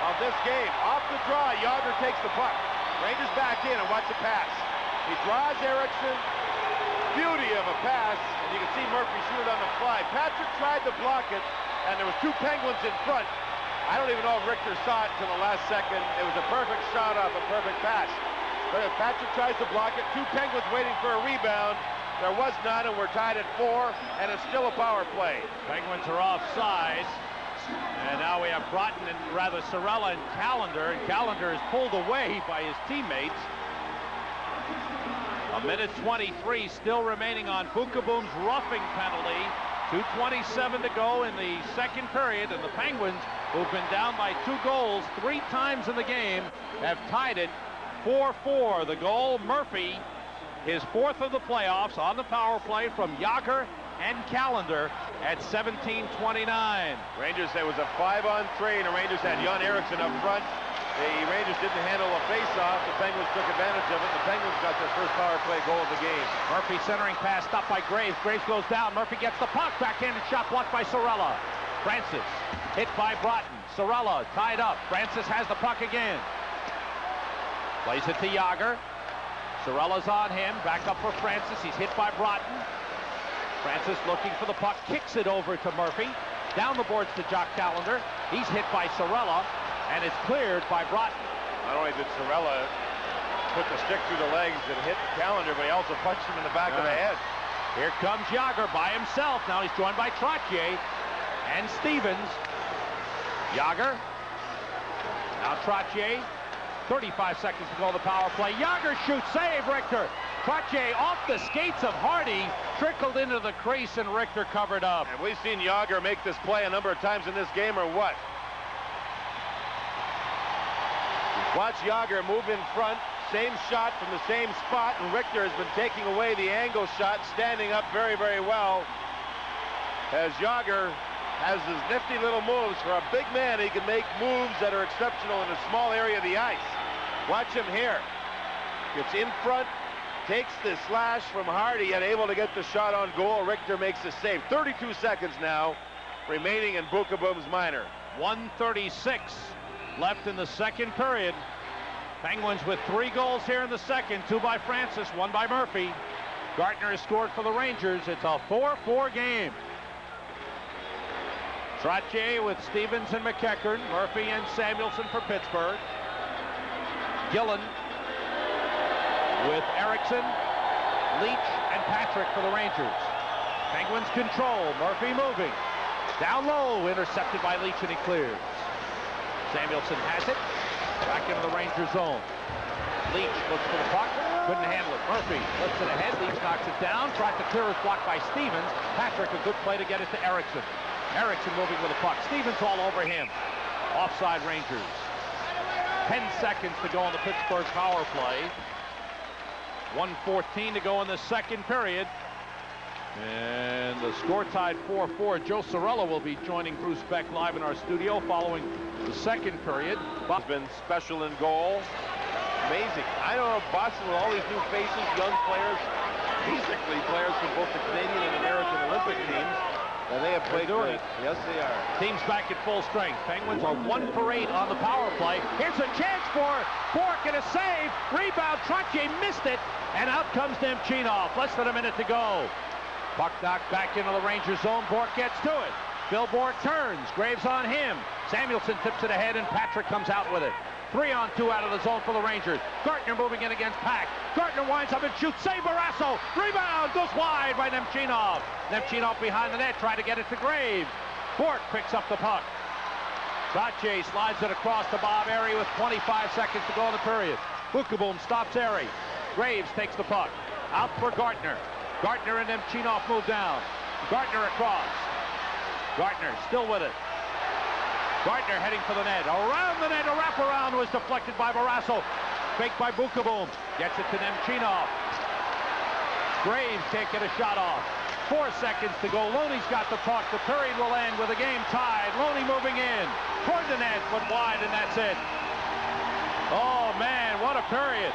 of this game. Off the draw, Yager takes the puck. Rangers back in, and watch the pass. He draws Erickson. Beauty of a pass, and you can see Murphy shoot it on the fly. Patrick tried to block it, and there was 2 Penguins in front. I don't even know if Richter saw it until the last second. It was a perfect shot off a perfect pass. But if Patrick tries to block it, 2 Penguins waiting for a rebound. There was none, and we're tied at 4, and it's still a power play. Penguins are offside. And now we have Broughton and rather Sorella and Callender is pulled away by his teammates. 1:23 still remaining on Bukaboom's roughing penalty. 2:27 to go in the second period, and the Penguins, who've been down by 2 goals 3 times in the game, have tied it 4-4. The goal, Murphy, his 4th of the playoffs on the power play from Yager and Callender at 17:29. Rangers, there was a 5-on-3, and the Rangers had Jan Eriksson up front. The Rangers didn't handle a face-off. The Penguins took advantage of it. The Penguins got their first power play goal of the game. Murphy centering pass, stopped by Graves. Graves goes down. Murphy gets the puck. Backhanded shot blocked by Sorella. Francis hit by Broughton. Sorella tied up. Francis has the puck again. Plays it to Yager. Sorella's on him. Back up for Francis. He's hit by Broughton. Francis looking for the puck. Kicks it over to Murphy. Down the boards to Jock Callender. He's hit by Sorella, and it's cleared by Broughton. Not only did Sorella put the stick through the legs and hit Callender, but he also punched him in the back of the head. Here comes Yager by himself. Now he's joined by Trottier and Stevens. Yager. Now Trottier. 35 seconds to go on the power play. Yager shoots, save Richter. Trottier off the skates of Hardy, trickled into the crease, and Richter covered up. And we've seen Yager make this play a number of times in this game, or what? Watch Yager move in front, same shot from the same spot, and Richter has been taking away the angle shot, standing up very, very well. As Yager has his nifty little moves. For a big man, he can make moves that are exceptional in a small area of the ice. Watch him here. Gets in front, takes the slash from Hardy and able to get the shot on goal. Richter makes the save. 32 seconds now remaining in Bookabum's minor. 1:36 left in the second period. Penguins with 3 goals here in the second. 2 by Francis, 1 by Murphy. Gartner has scored for the Rangers. It's a 4-4 game. Trottier with Stevens and McEachern. Murphy and Samuelson for Pittsburgh. Gillen with Erickson, Leach, and Patrick for the Rangers. Penguins control. Murphy moving. Down low, intercepted by Leach, and he clears. Samuelson has it. Back into the Ranger zone. Leach looks for the puck. Couldn't handle it. Murphy lifts it ahead. Leach knocks it down. Tries to clear, is blocked by Stevens. Patrick, a good play to get it to Erickson. Erickson moving with the puck. Stevens all over him. Offside Rangers. 10 seconds to go on the Pittsburgh power play. 1:14 to go in the second period. And the score tied 4-4. Joe Cirella will be joining Bruce Beck live in our studio following the second period. Has been special in goal. Amazing. I don't know, Boston with all these new faces, young players, basically players from both the Canadian and American Olympic teams. And they have played great. Yes, they are. Team's back at full strength. Penguins are 1 for 8 on the power play. Here's a chance for Bourque and a save. Rebound. Trottier missed it. And out comes Nemchinov. Less than a minute to go. Puck knocked back into the Rangers zone. Bourque gets to it. Bill Bourque turns. Graves on him. Samuelson tips it ahead, and Patrick comes out with it. 3-on-2 out of the zone for the Rangers. Gartner moving in against Pack. Gartner winds up and shoots. Save Barrasso. Rebound goes wide by Nemchinov. Nemchinov behind the net, trying to get it to Graves. Bourque picks up the puck. Trottier slides it across to Bob Airy with 25 seconds to go in the period. Bookeboom stops Airy. Graves takes the puck. Out for Gartner. Gartner and Nemchinov move down. Gartner across. Gartner still with it. Gartner heading for the net. Around the net, a wraparound was deflected by Barrasso. Faked by Bookeboom. Gets it to Nemchinov. Graves can't get a shot off. 4 seconds to go. Loney's got the puck. The period will end with the game tied. Loney moving in. Toward the net, but wide, and that's it. Oh, man, what a period.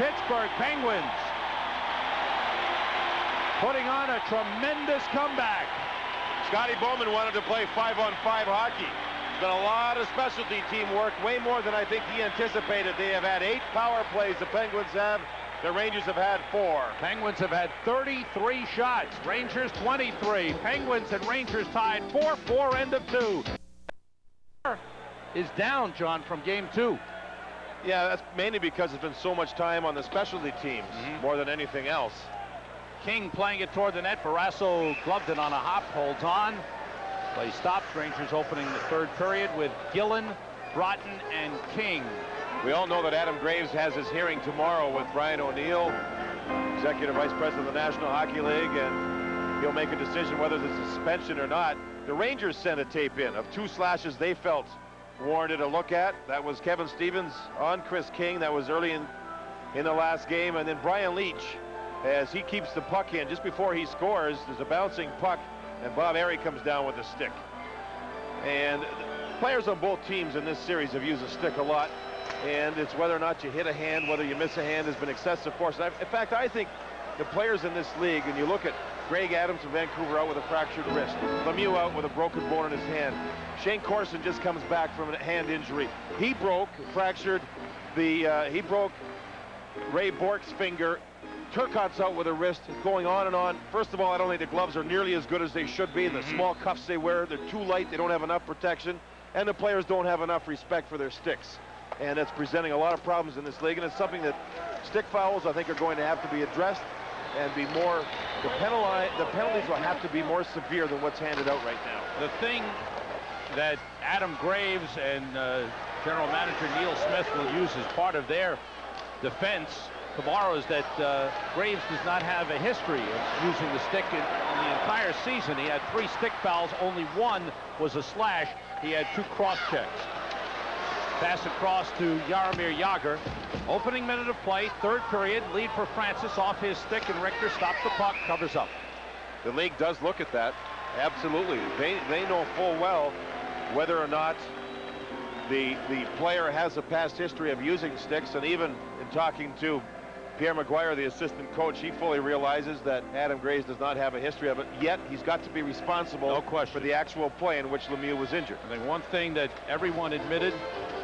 Pittsburgh Penguins putting on a tremendous comeback. Scotty Bowman wanted to play 5-on-5 hockey. There's been a lot of specialty team work, way more than I think he anticipated. They have had 8 power plays, the Penguins have. The Rangers have had 4. Penguins have had 33 shots. Rangers 23. Penguins and Rangers tied 4-4, end of 2. Is down, John, from game 2. Yeah, that's mainly because there's been so much time on the specialty teams, more than anything else. King playing it toward the net. Barrasso gloved it on a hop, holds on. Play stops. Rangers opening the third period with Gillen, Broughton, and King. We all know that Adam Graves has his hearing tomorrow with Brian O'Neill, Executive Vice President of the National Hockey League, and he'll make a decision whether there's a suspension or not. The Rangers sent a tape in of 2 slashes they felt warranted a look at. That was Kevin Stevens on Chris King. That was early in the last game. And then Brian Leach, as he keeps the puck in just before he scores, there's a bouncing puck, and Bob Airy comes down with a stick. And players on both teams in this series have used a stick a lot, and it's whether or not you hit a hand, whether you miss a hand, has been excessive force. And in fact, I think the players in this league, and you look at Greg Adams from Vancouver out with a fractured wrist, Lemieux out with a broken bone in his hand. Shane Corson just comes back from a hand injury. He broke Ray Bourque's finger. Turcotte's out with a wrist, going on and on. First of all, I don't think the gloves are nearly as good as they should be. The small cuffs they wear, they're too light. They don't have enough protection. And the players don't have enough respect for their sticks. And that's presenting a lot of problems in this league. And it's something that stick fouls, I think, are going to have to be addressed and be more, the penalties will have to be more severe than what's handed out right now. The thing that Adam Graves and General Manager Neil Smith will use as part of their defense tomorrow is that Graves does not have a history of using the stick in the entire season. He had 3 stick fouls, only 1 was a slash. He had 2 cross checks. Pass across to Jaromir Jagr. Opening minute of play, third period, lead for Francis off his stick, and Richter stops the puck, covers up. The league does look at that, absolutely. They know full well whether or not the player has a past history of using sticks, and even in talking to Pierre Maguire, the assistant coach, he fully realizes that Adam Graves does not have a history of it, yet he's got to be responsible for the actual play in which Lemieux was injured. I think one thing that everyone admitted,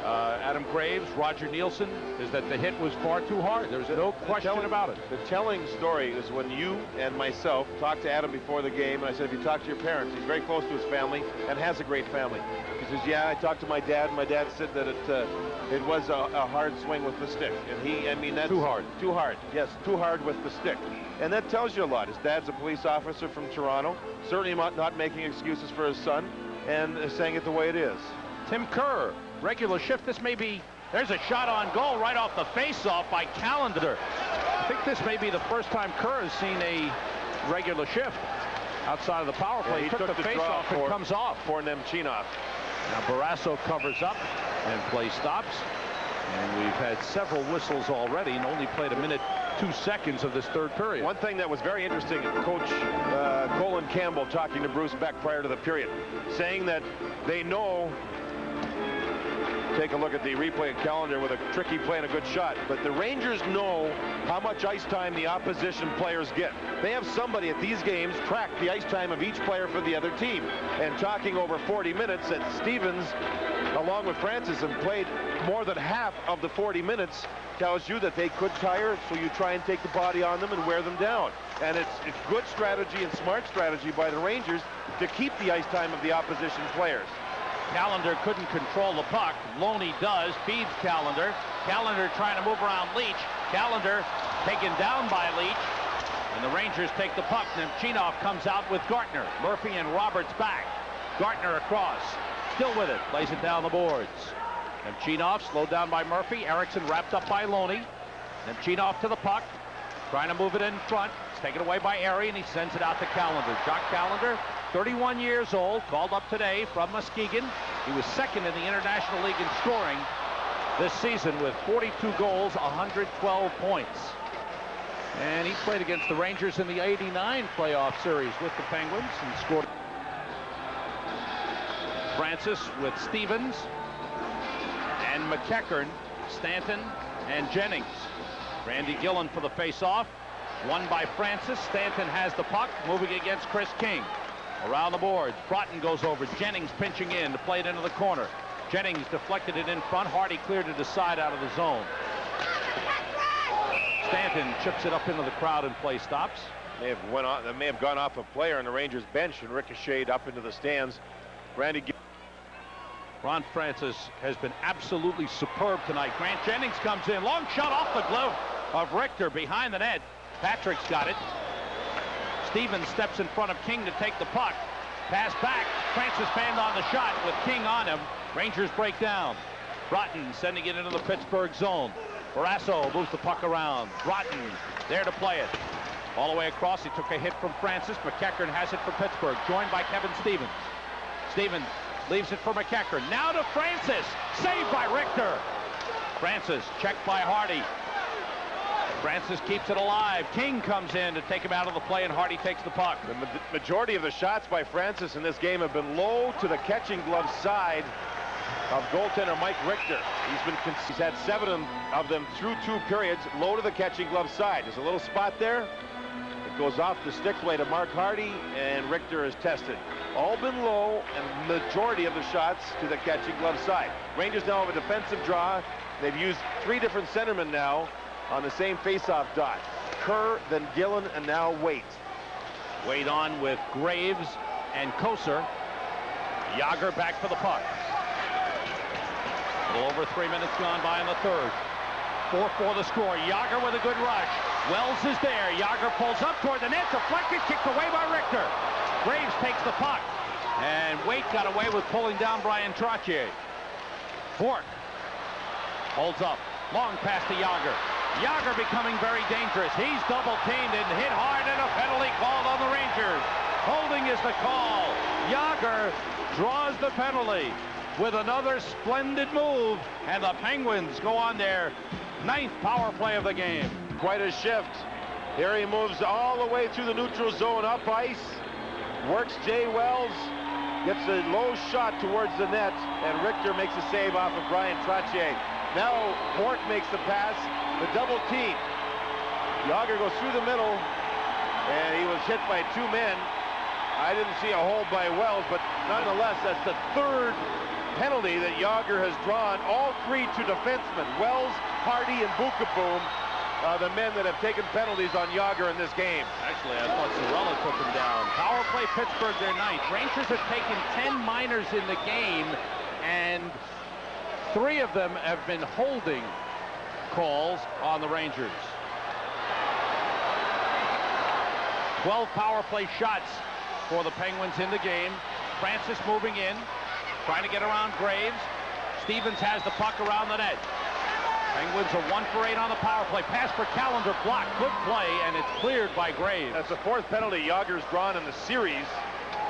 Adam Graves, Roger Nielsen, is that the hit was far too hard. There's no question about it. The telling story is when you and myself talked to Adam before the game, and I said, if you talk to your parents, he's very close to his family and has a great family. He says, yeah, I talked to my dad, and my dad said that it was a hard swing with the stick. And I mean, that's too hard. Too hard, yes, too hard with the stick. And that tells you a lot. His dad's a police officer from Toronto, certainly not making excuses for his son, and saying it the way it is. Tim Kerr, regular shift. This may be, there's a shot on goal right off the face-off by Callender. I think this may be the first time Kerr has seen a regular shift outside of the power play. Yeah, he took the face-off and comes off. For Nemchinov. Now Barrasso covers up and play stops. And we've had several whistles already and only played a minute 2 seconds of this third period. One thing that was very interesting, Coach Colin Campbell talking to Bruce Beck prior to the period, saying that they know, take a look at the replay calendar with a tricky play and a good shot, but the Rangers know how much ice time the opposition players get. They have somebody at these games track the ice time of each player for the other team. And talking over 40 minutes, that Stevens, along with Francis, have played more than half of the 40 minutes, tells you that they could tire, so you try and take the body on them and wear them down. And it's good strategy and smart strategy by the Rangers to keep the ice time of the opposition players. Callender couldn't control the puck. Loney does, feeds Callender. Callender trying to move around Leach. Callender taken down by Leach. And the Rangers take the puck. Nemchinov comes out with Gartner. Murphy and Roberts back. Gartner across. Still with it. Plays it down the boards. Nemchinov slowed down by Murphy. Erickson wrapped up by Loney. Nemchinov to the puck. Trying to move it in front. It's taken away by Airy, and he sends it out to Callender. Jock Callender, 31 years old, called up today from Muskegon. He was second in the International League in scoring this season with 42 goals, 112 points. And he played against the Rangers in the '89 playoff series with the Penguins and scored. Francis with Stevens and McEachern, Stanton and Jennings. Randy Gillen for the face-off. Won by Francis. Stanton has the puck, moving against Chris King. Around the boards, Broughton goes over. Jennings pinching in to play it into the corner. Jennings deflected it in front. Hardy cleared it aside out of the zone. Stanton chips it up into the crowd and play stops. That may have gone off a player on the Rangers bench and ricocheted up into the stands. Ron Francis has been absolutely superb tonight. Grant Jennings comes in. Long shot off the glove of Richter behind the net. Patrick's got it. Stevens steps in front of King to take the puck. Pass back. Francis banned on the shot with King on him. Rangers break down. Broughton sending it into the Pittsburgh zone. Barrasso moves the puck around. Broughton there to play it. All the way across. He took a hit from Francis. McEachern has it for Pittsburgh, joined by Kevin Stevens. Stevens leaves it for McEachern. Now to Francis. Saved by Richter. Francis checked by Hardy. Francis keeps it alive. King comes in to take him out of the play, and Hardy takes the puck. The majority of the shots by Francis in this game have been low to the catching glove side of goaltender Mike Richter. He's had 7 of them through 2 periods, low to the catching glove side. There's a little spot there. It goes off the stick play to Mark Hardy, and Richter is tested. All been low, and majority of the shots to the catching glove side. Rangers now have a defensive draw. They've used 3 different centermen now on the same face-off dot. Kerr, then Gillen, and now Waite. Waite on with Graves and Koser. Yager back for the puck. A little over 3 minutes gone by in the third. 4-4 the score. Yager with a good rush. Wells is there. Yager pulls up toward the net. Deflected, kicked away by Richter. Graves takes the puck. And Waite got away with pulling down Brian Trottier. Bork holds up. Long pass to Yager. Yager becoming very dangerous. He's double teamed and hit hard, and a penalty called on the Rangers. Holding is the call. Yager draws the penalty with another splendid move, and the Penguins go on their 9th power play of the game. Quite a shift. Here he moves all the way through the neutral zone up ice. Works Jay Wells. Gets a low shot towards the net, and Richter makes a save off of Brian Trottier. Now Bork makes the pass. The double team. Jágr goes through the middle, and he was hit by two men. I didn't see a hold by Wells, but nonetheless, that's the third penalty that Jágr has drawn, all three to defensemen. Wells, Hardy, and Bukaboom are the men that have taken penalties on Jágr in this game. Actually, I thought Sorella took him down. Power play, Pittsburgh, their ninth. Rangers have taken 10 minors in the game, and 3 of them have been holding calls on the Rangers. 12 power play shots for the Penguins in the game. Francis moving in, trying to get around Graves. Stevens has the puck around the net. Penguins are 1 for 8 on the power play. Pass for Calendar, blocked. Good play, and it's cleared by Graves. That's the 4th penalty Jágr's drawn in the series,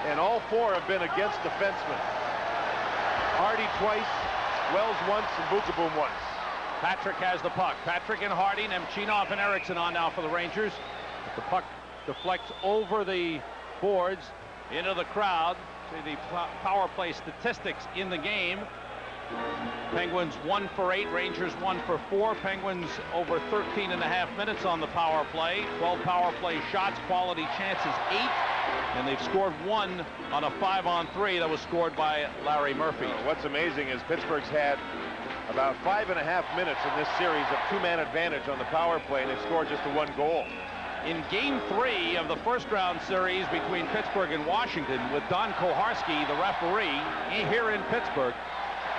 and all 4 have been against defensemen. Hardy twice, Wells once, and Bukaboom once. Patrick has the puck. Patrick and Hardy, Nemchinov and Eriksson on now for the Rangers. The puck deflects over the boards into the crowd. See the power play statistics in the game. Penguins 1 for 8, Rangers 1 for 4. Penguins over 13.5 minutes on the power play. 12 power play shots, quality chances 8, and they've scored 1 on a 5-on-3 that was scored by Larry Murphy. What's amazing is Pittsburgh's had about 5.5 minutes in this series of 2-man advantage on the power play, and they've scored just the 1 goal. In Game 3 of the first-round series between Pittsburgh and Washington, with Don Koharski, the referee, here in Pittsburgh,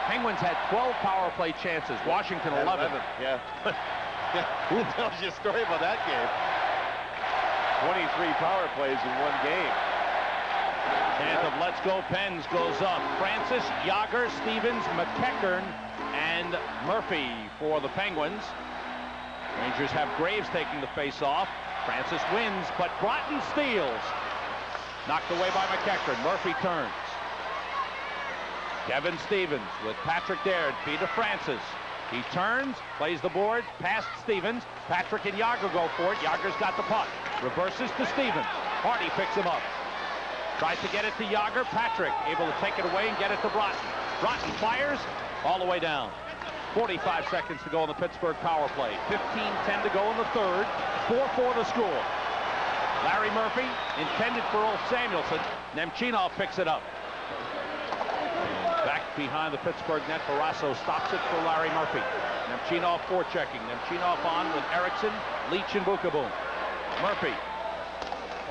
Penguins had 12 power play chances. Washington 11. Yeah. Who tells you a story about that game? 23 power plays in 1 game. And the Let's Go Pens goes up. Francis, Jágr, Stevens, McEachern, and Murphy for the Penguins. Rangers have Graves taking the face-off. Francis wins, but Broughton steals. Knocked away by McEachern. Murphy turns. Kevin Stevens with Patrick there, feed to Francis. He turns, plays the board, past Stevens. Patrick and Jágr go for it. Jágr's got the puck. Reverses to Stevens. Hardy picks him up. Tries to get it to Jágr. Patrick able to take it away and get it to Broughton. Broughton fires all the way down. 45 seconds to go in the Pittsburgh power play. 15-10 to go in the third. 4-4 the score. Larry Murphy intended for old Samuelson. Nemchinov picks it up. Back behind the Pittsburgh net, Barrasso stops it for Larry Murphy. Nemchinov forechecking. Nemchinov on with Eriksson, Leach, and Bukaboom. Murphy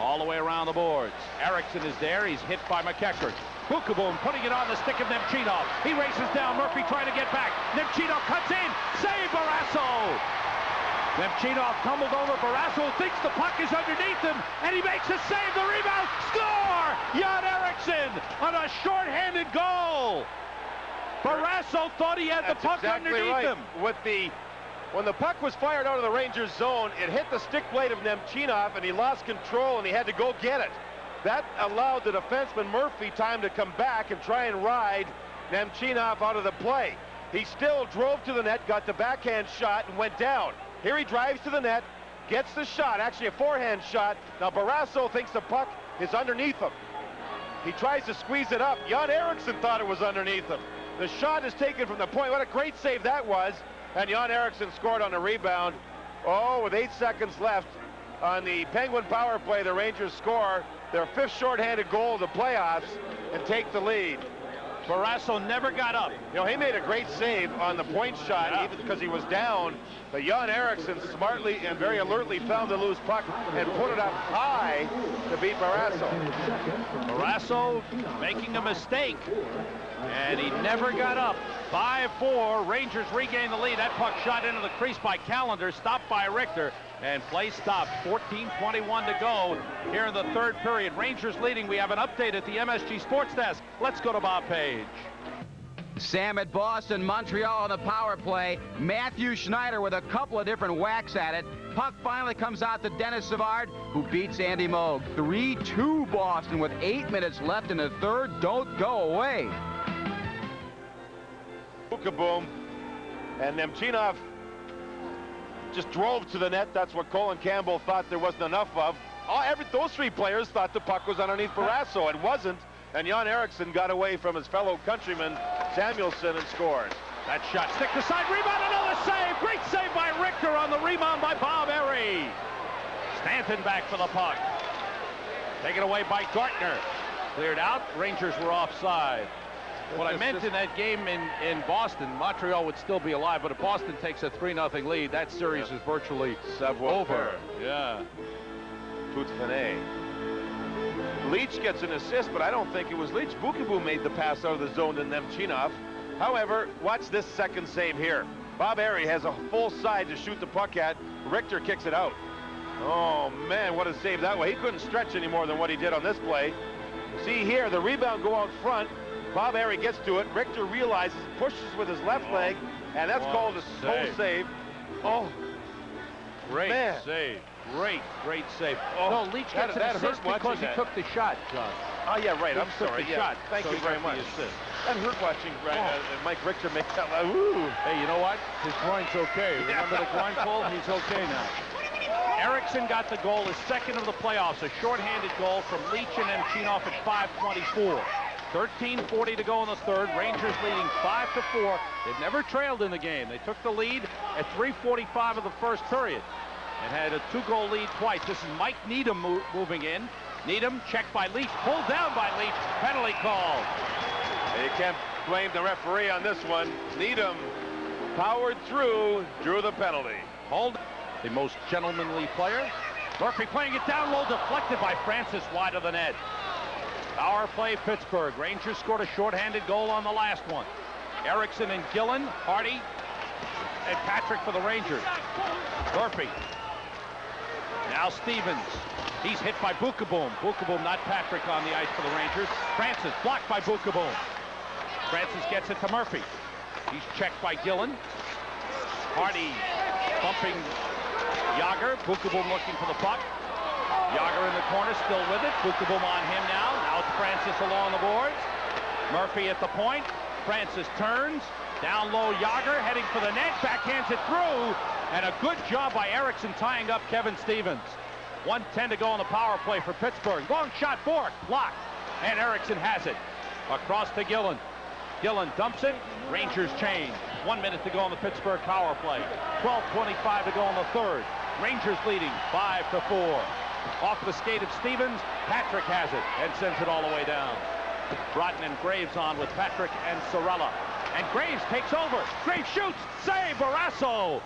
all the way around the boards. Eriksson is there. He's hit by McEachern. Bukaboom putting it on the stick of Nemchinov. He races down. Murphy trying to get back. Nemchinov cuts in. Save Barrasso. Nemchinov tumbled over. Barrasso thinks the puck is underneath him, and he makes a save. The rebound. Score! Jan Eriksson on a shorthanded goal. Barrasso thought he had the puck underneath him. When the puck was fired out of the Rangers zone, it hit the stick blade of Nemchinov, and he lost control, and he had to go get it. That allowed the defenseman Murphy time to come back and try and ride Nemchinov out of the play. He still drove to the net, got the backhand shot, and went down. Here he drives to the net, gets the shot, actually a forehand shot. Now Barrasso thinks the puck is underneath him. He tries to squeeze it up. Jan Eriksson thought it was underneath him. The shot is taken from the point. What a great save that was. And Jan Eriksson scored on the rebound. Oh, with 8 seconds left on the Penguin power play, the Rangers score their 5th shorthanded goal of the playoffs and take the lead. Barrasso never got up. You know, he made a great save on the point shot, even because he was down. But Jan Eriksson smartly and very alertly found the loose puck and put it up high to beat Barrasso. Barrasso making a mistake, and he never got up. 5-4, Rangers regain the lead. That puck shot into the crease by Calendar, stopped by Richter, and play stopped. 14:21 to go here in the third period. Rangers leading. We have an update at the MSG Sports Desk. Let's go to Bob Page. Sam at Boston, Montreal on the power play. Matthew Schneider with a couple of different whacks at it. Puck finally comes out to Dennis Savard, who beats Andy Moog. 3-2 Boston with 8 minutes left in the third. Don't go away. Bukaboom, and Nemchinov just drove to the net. That's what Colin Campbell thought there wasn't enough of. Those 3 players thought the puck was underneath Barrasso. It wasn't, and Jan Eriksson got away from his fellow countryman Samuelson and scored. That shot stick to side, rebound, another save. Great save by Richter on the rebound by Bob Ehre. Stanton back for the puck. Taken away by Gartner. Cleared out. Rangers were offside. What I meant in that game in Boston, Montreal would still be alive, but if Boston takes a 3-0 lead, that series is virtually over. Yeah. Tout fini. Leach gets an assist, but I don't think it was Leach. Bukabu made the pass out of the zone to Nemchinov. However, watch this second save here. Bob Airy has a full side to shoot the puck at. Richter kicks it out. Oh, man, what a save that way. He couldn't stretch any more than what he did on this play. See here, the rebound go out front. Bob Airy gets to it. Richter realizes, pushes with his left leg, and that's called a toe save. Oh, great save. Great save. Oh, no, Leach gets an assist because he took the shot, John. Oh, yeah, right. I'm sorry. Shot. Thank you very much. That hurt watching Mike Richter make that. Hey, you know what? His groin's okay. Remember the groin pull? He's okay now. Erickson got the goal, his second of the playoffs, a shorthanded goal from Leach and Nemchinov at 5:24. 13:40 to go in the third. Rangers leading 5-4. They've never trailed in the game. They took the lead at 3:45 of the first period and had a 2-goal lead twice. This is Mike Needham moving in. Needham checked by Leach, pulled down by Leach, penalty call. You can't blame the referee on this one. Needham powered through, drew the penalty. Hold the most gentlemanly player. Murphy playing it down low, deflected by Francis wide of the net. Power play Pittsburgh. Rangers scored a shorthanded goal on the last one. Erickson and Gillen, Hardy, and Patrick for the Rangers. Murphy. Now Stevens. He's hit by Bukaboom. Bukaboom, not Patrick, on the ice for the Rangers. Francis blocked by Bukaboom. Francis gets it to Murphy. He's checked by Gillen. Hardy bumping Yager. Bukaboom looking for the puck. Yager in the corner, still with it. Bukaboom on him now. Now it's Francis along the boards. Murphy at the point. Francis turns. Down low, Yager heading for the net. Backhands it through. And a good job by Erickson tying up Kevin Stevens. 1:10 to go on the power play for Pittsburgh. Long shot, Bork, blocked. And Erickson has it. Across to Gillen. Gillen dumps it. Rangers change. 1 minute to go on the Pittsburgh power play. 12:25 to go on the third. Rangers leading 5-4. Off the skate of Stevens. Patrick has it and sends it all the way down. Broughton and Graves on with Patrick and Sorella. And Graves takes over. Graves shoots. Save, Barrasso.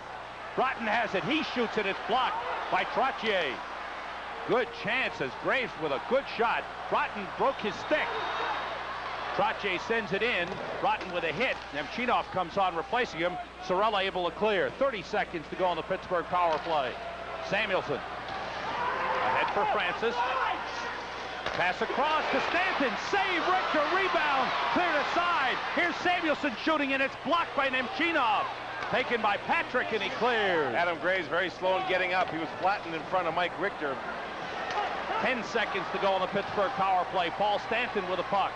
Broughton has it. He shoots it. It's blocked by Trottier. Good chance as Graves with a good shot. Broughton broke his stick. Trottier sends it in. Broughton with a hit. Nemchinov comes on replacing him. Sorella able to clear. 30 seconds to go on the Pittsburgh power play. Samuelson. Ahead for Francis. Pass across to Stanton. Save, Richter, rebound. Cleared aside. Here's Samuelson shooting, and it's blocked by Nemchinov. Taken by Patrick, and he clears. Adam Graves very slow in getting up. He was flattened in front of Mike Richter. 10 seconds to go on the Pittsburgh power play. Paul Stanton with a puck.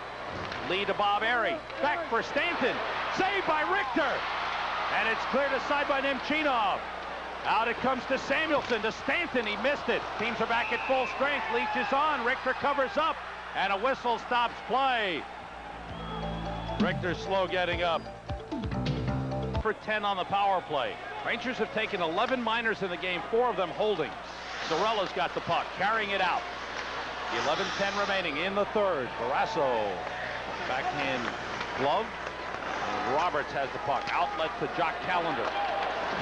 Lead to Bob Airy. Back for Stanton. Saved by Richter. And it's cleared aside by Nemchinov. Out it comes to Samuelson, to Stanton. He missed it. Teams are back at full strength. Leach is on. Richter covers up. And a whistle stops play. Richter slow getting up. For 10 on the power play. Rangers have taken 11 minors in the game, 4 of them holding. Sorella's got the puck, carrying it out. 11:10 remaining in the third. Barrasso, backhand glove. And Roberts has the puck. Outlet to Jock Callender.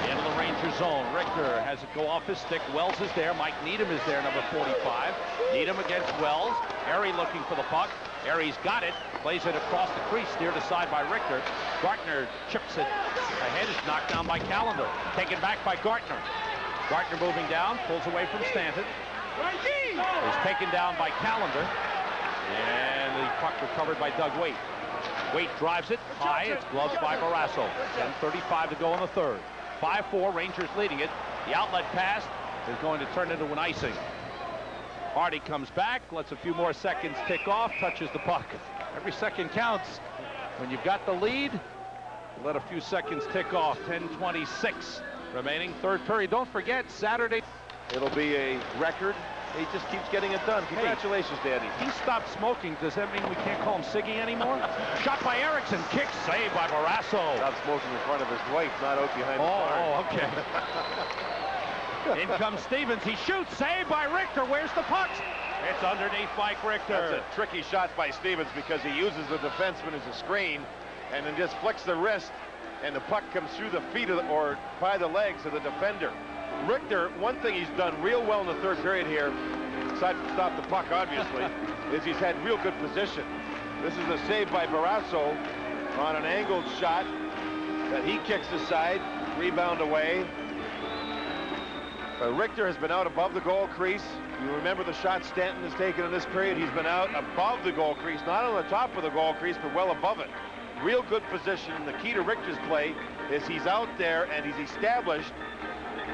Into the Ranger zone. Richter has it go off his stick. Wells is there. Mike Needham is there, number 45. Needham against Wells. Airy looking for the puck. Airy's got it. Plays it across the crease. Steered aside by Richter. Gartner chips it ahead. It's knocked down by Callender. Taken back by Gartner. Gartner moving down. Pulls away from Stanton. Is taken down by Callender. And the puck recovered by Doug Waite. Waite drives it high. It's gloved by Barrasso. 10:35 to go in the third. 5-4, Rangers leading it. The outlet pass is going to turn into an icing. Hardy comes back, lets a few more seconds tick off, touches the puck. Every second counts. When you've got the lead, let a few seconds tick off. 10:26 remaining, third period. Don't forget, Saturday. It'll be a record. He just keeps getting it done. Congratulations, Danny. He stopped smoking. Does that mean we can't call him Siggy anymore? Shot by Erickson. Kick saved by Barrasso. Stopped smoking in front of his wife, not out behind the bar. Oh, okay. In comes Stevens. He shoots. Saved by Richter. Where's the puck? It's underneath Mike Richter. That's a tricky shot by Stevens because he uses the defenseman as a screen and then just flicks the wrist, and the puck comes through the feet of or by the legs of the defender. Richter, one thing he's done real well in the third period here, aside from stop the puck obviously, is he's had real good position. This is a save by Barrasso on an angled shot that he kicks aside, rebound away. But Richter has been out above the goal crease. You remember the shot Stanton has taken in this period. He's been out above the goal crease, not on the top of the goal crease, but well above it. Real good position. The key to Richter's play is he's out there and he's established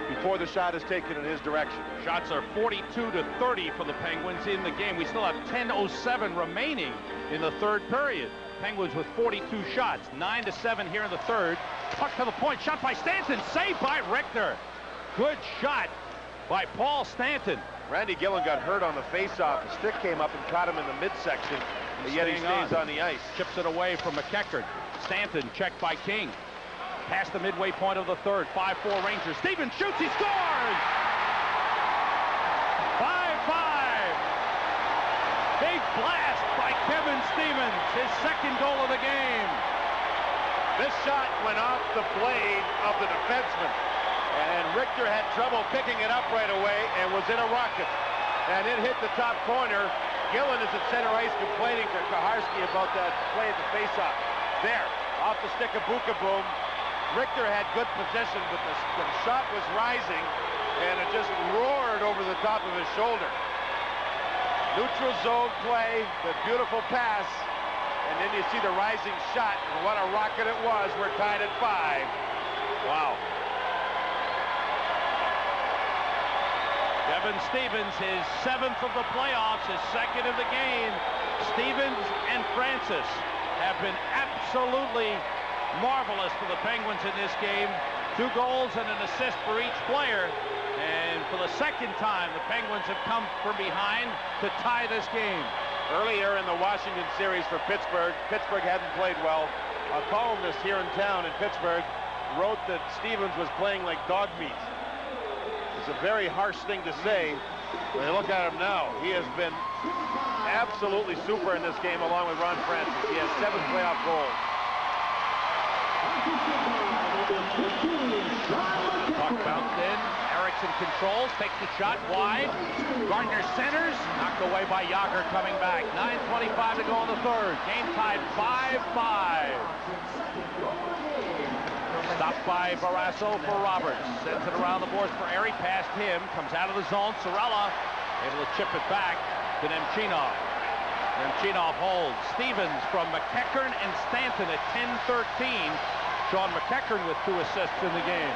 before the shot is taken in his direction. Shots are 42-30 for the Penguins in the game. We still have 10:07 remaining in the third period. Penguins with 42 shots, 9-7 here in the third. Puck to the point, shot by Stanton, saved by Richter. Good shot by Paul Stanton. Randy Gillen got hurt on the face-off. The stick came up and caught him in the midsection, but yet he stays on the ice. Chips it away from McEachern. Stanton checked by King. Past the midway point of the third. 5-4 Rangers. Stevens shoots. He scores! 5-5. Big blast by Kevin Stevens. His second goal of the game. This shot went off the blade of the defenseman, and Richter had trouble picking it up right away and was in a rocket. And it hit the top corner. Gillen is at center ice complaining to Kaharski about that play at the faceoff. There, off the stick of Bukaboom. Richter had good position, but the shot was rising, and it just roared over the top of his shoulder. Neutral zone play, the beautiful pass, and then you see the rising shot, and what a rocket it was. We're tied at 5. Wow. Kevin Stevens, his 7th of the playoffs, his 2nd of the game. Stevens and Francis have been absolutely marvelous for the Penguins in this game. 2 goals and an assist for each player. And for the second time, the Penguins have come from behind to tie this game. Earlier in the Washington series for Pittsburgh hadn't played well. A columnist here in town in Pittsburgh wrote that Stevens was playing like dog meat. It's a very harsh thing to say. When you look at him now, he has been absolutely super in this game along with Ron Francis. He has 7 playoff goals. Puck bounced in. Erickson controls, takes the shot wide. Gardner centers, knocked away by Yager coming back. 9:25 to go in the third. Game tied 5-5. Stopped by Barrasso for Roberts. Sends it around the boards for Erie. Past him. Comes out of the zone. Sorella able to chip it back to Nemchinov. Nemchinov holds. Stevens from McEachern and Stanton at 10-13. Sean McEachern with 2 assists in the game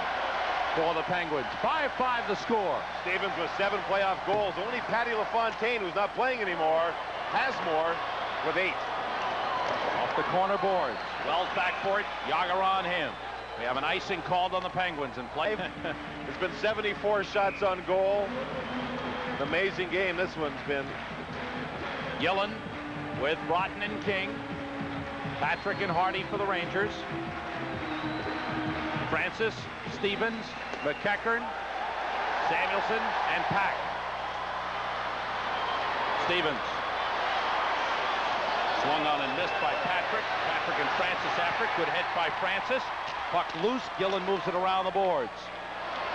for the Penguins. 5-5 the score. Stevens with 7 playoff goals. Only Patty LaFontaine, who's not playing anymore, has more with 8. Off the corner boards. Wells back for it. Yager on him. We have an icing called on the Penguins in play. There's been 74 shots on goal. An amazing game this one's been. Gillen with Broughton and King. Patrick and Hardy for the Rangers. Francis, Stevens, McEachern, Samuelson, and Pack. Stevens. Swung on and missed by Patrick. Patrick and Francis after it. Good hit by Francis. Puck loose. Gillen moves it around the boards.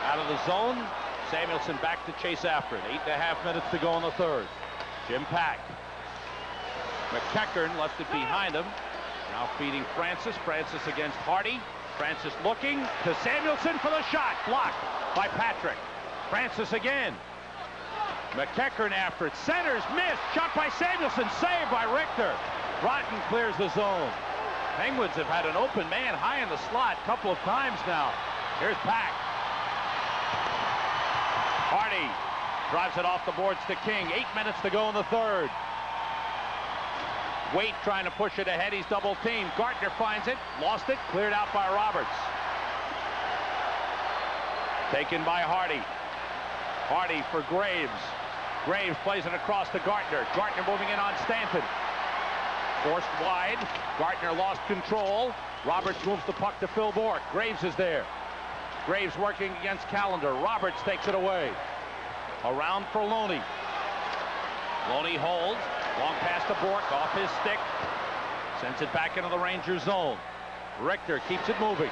Out of the zone. Samuelson back to chase after it. 8.5 minutes to go in the third. Jim Pack. McEachern left it behind him. Now feeding Francis. Francis against Hardy. Francis looking to Samuelson for the shot. Blocked by Patrick. Francis again. McEachern after it. Centers, missed. Shot by Samuelson. Saved by Richter. Broughton clears the zone. Penguins have had an open man high in the slot a couple of times now. Here's Pack. Hardy drives it off the boards to King. 8 minutes to go in the third. Waite trying to push it ahead. He's double teamed. Gardner finds it. Lost it. Cleared out by Roberts. Taken by Hardy. Hardy for Graves. Graves plays it across to Gardner. Gardner moving in on Stanton. Forced wide. Gardner lost control. Roberts moves the puck to Phil Bourque. Graves is there. Graves working against Callender. Roberts takes it away. Around for Loney. Loney holds. Long pass to Bork, off his stick. Sends it back into the Rangers zone. Richter keeps it moving.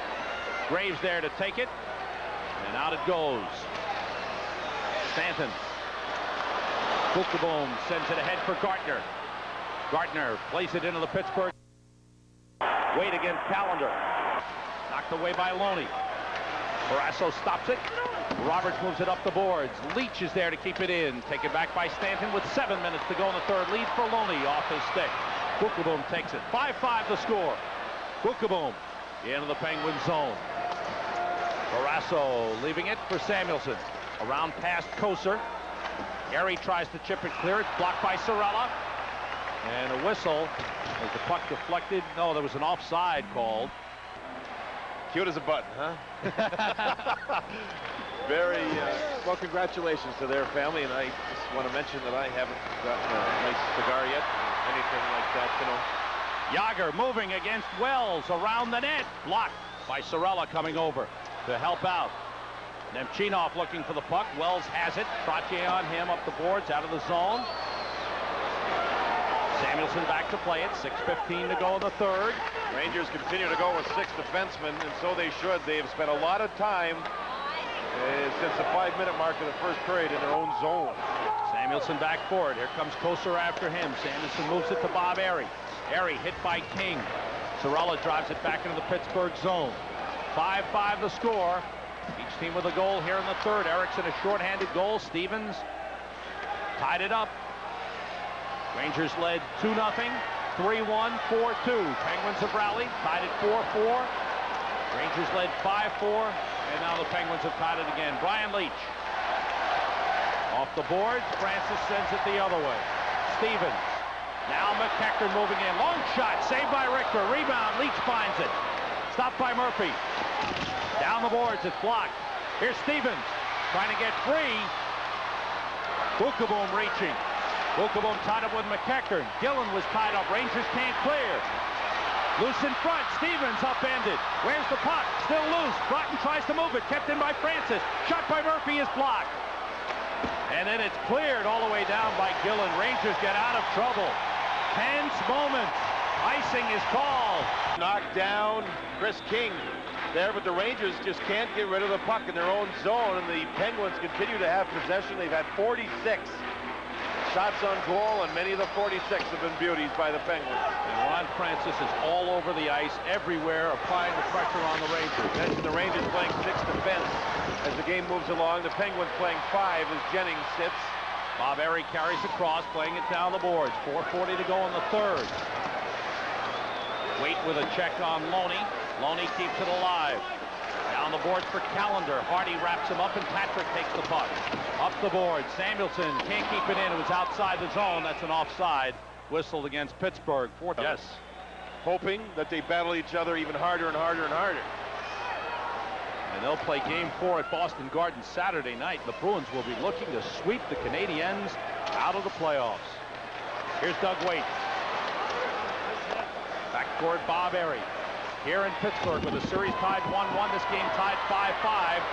Graves there to take it. And out it goes. Stanton. Boom sends it ahead for Gartner. Gartner plays it into the Pittsburgh. Wait against Callender. Knocked away by Loney. Barrasso stops it. Roberts moves it up the boards. Leach is there to keep it in. Taken back by Stanton with 7 minutes to go in the third. Lead for Loney off his stick. Boom takes it. 5-5 the score. Boom into the Penguin zone. Barrasso leaving it for Samuelson. Around past Koser. Gary tries to chip it clear. It's blocked by Cirella. And a whistle as the puck deflected. No, there was an offside called. Cute as a button, huh? Very, well, congratulations to their family, and I just want to mention that I haven't gotten a nice cigar yet, anything like that, you know. Yager moving against Wells around the net. Blocked by Cirella coming over to help out. Nemchinov looking for the puck. Wells has it. Trottier on him up the boards, out of the zone. Samuelson back to play it. 6:15 to go in the third. Rangers continue to go with 6 defensemen, and so they should. They've spent a lot of time since the 5-minute mark of the first period in their own zone. Samuelson back forward. Here comes Koser after him. Sanderson moves it to Bob Airy. Airy hit by King. Cirella drives it back into the Pittsburgh zone. 5-5 the score. Each team with a goal here in the third. Erickson a shorthanded goal. Stevens tied it up. Rangers led 2-0, 3-1, 4-2. Penguins have rallied, tied at 4-4. Rangers led 5-4, and now the Penguins have tied it again. Brian Leach. Off the boards, Francis sends it the other way. Stevens. Now McEachern moving in. Long shot, saved by Richter. Rebound, Leach finds it. Stopped by Murphy. Down the boards, it's blocked. Here's Stevens, trying to get free. Boom reaching. Boom tied up with McEachern. Gillen was tied up. Rangers can't clear. Loose in front. Stevens upended. Where's the puck? Still loose. Broughton tries to move it. Kept in by Francis. Shot by Murphy is blocked. And then it's cleared all the way down by Gillen. Rangers get out of trouble. Tense moments. Icing is called. Knocked down Chris King there, but the Rangers just can't get rid of the puck in their own zone, and the Penguins continue to have possession. They've had 46 shots on goal, and many of the 46 have been beauties by the Penguins. And Ron Francis is all over the ice, everywhere, applying the pressure on the Rangers. Mentioned the Rangers playing 6 defense as the game moves along. The Penguins playing 5 as Jennings sits. Bob Airy carries across, playing it down the boards. 4:40 to go in the third. Wait with a check on Loney. Loney keeps it alive. Down the boards for Callender. Hardy wraps him up, and Patrick takes the puck. Up the board. Samuelson can't keep it in. It was outside the zone. That's an offside. Whistled against Pittsburgh. Yes. Hoping that they battle each other even harder and harder and harder. And they'll play Game 4 at Boston Garden Saturday night. The Bruins will be looking to sweep the Canadiens out of the playoffs. Here's Doug Waite. Back toward Bob Airy. Here in Pittsburgh with the series tied 1-1. This game tied 5-5.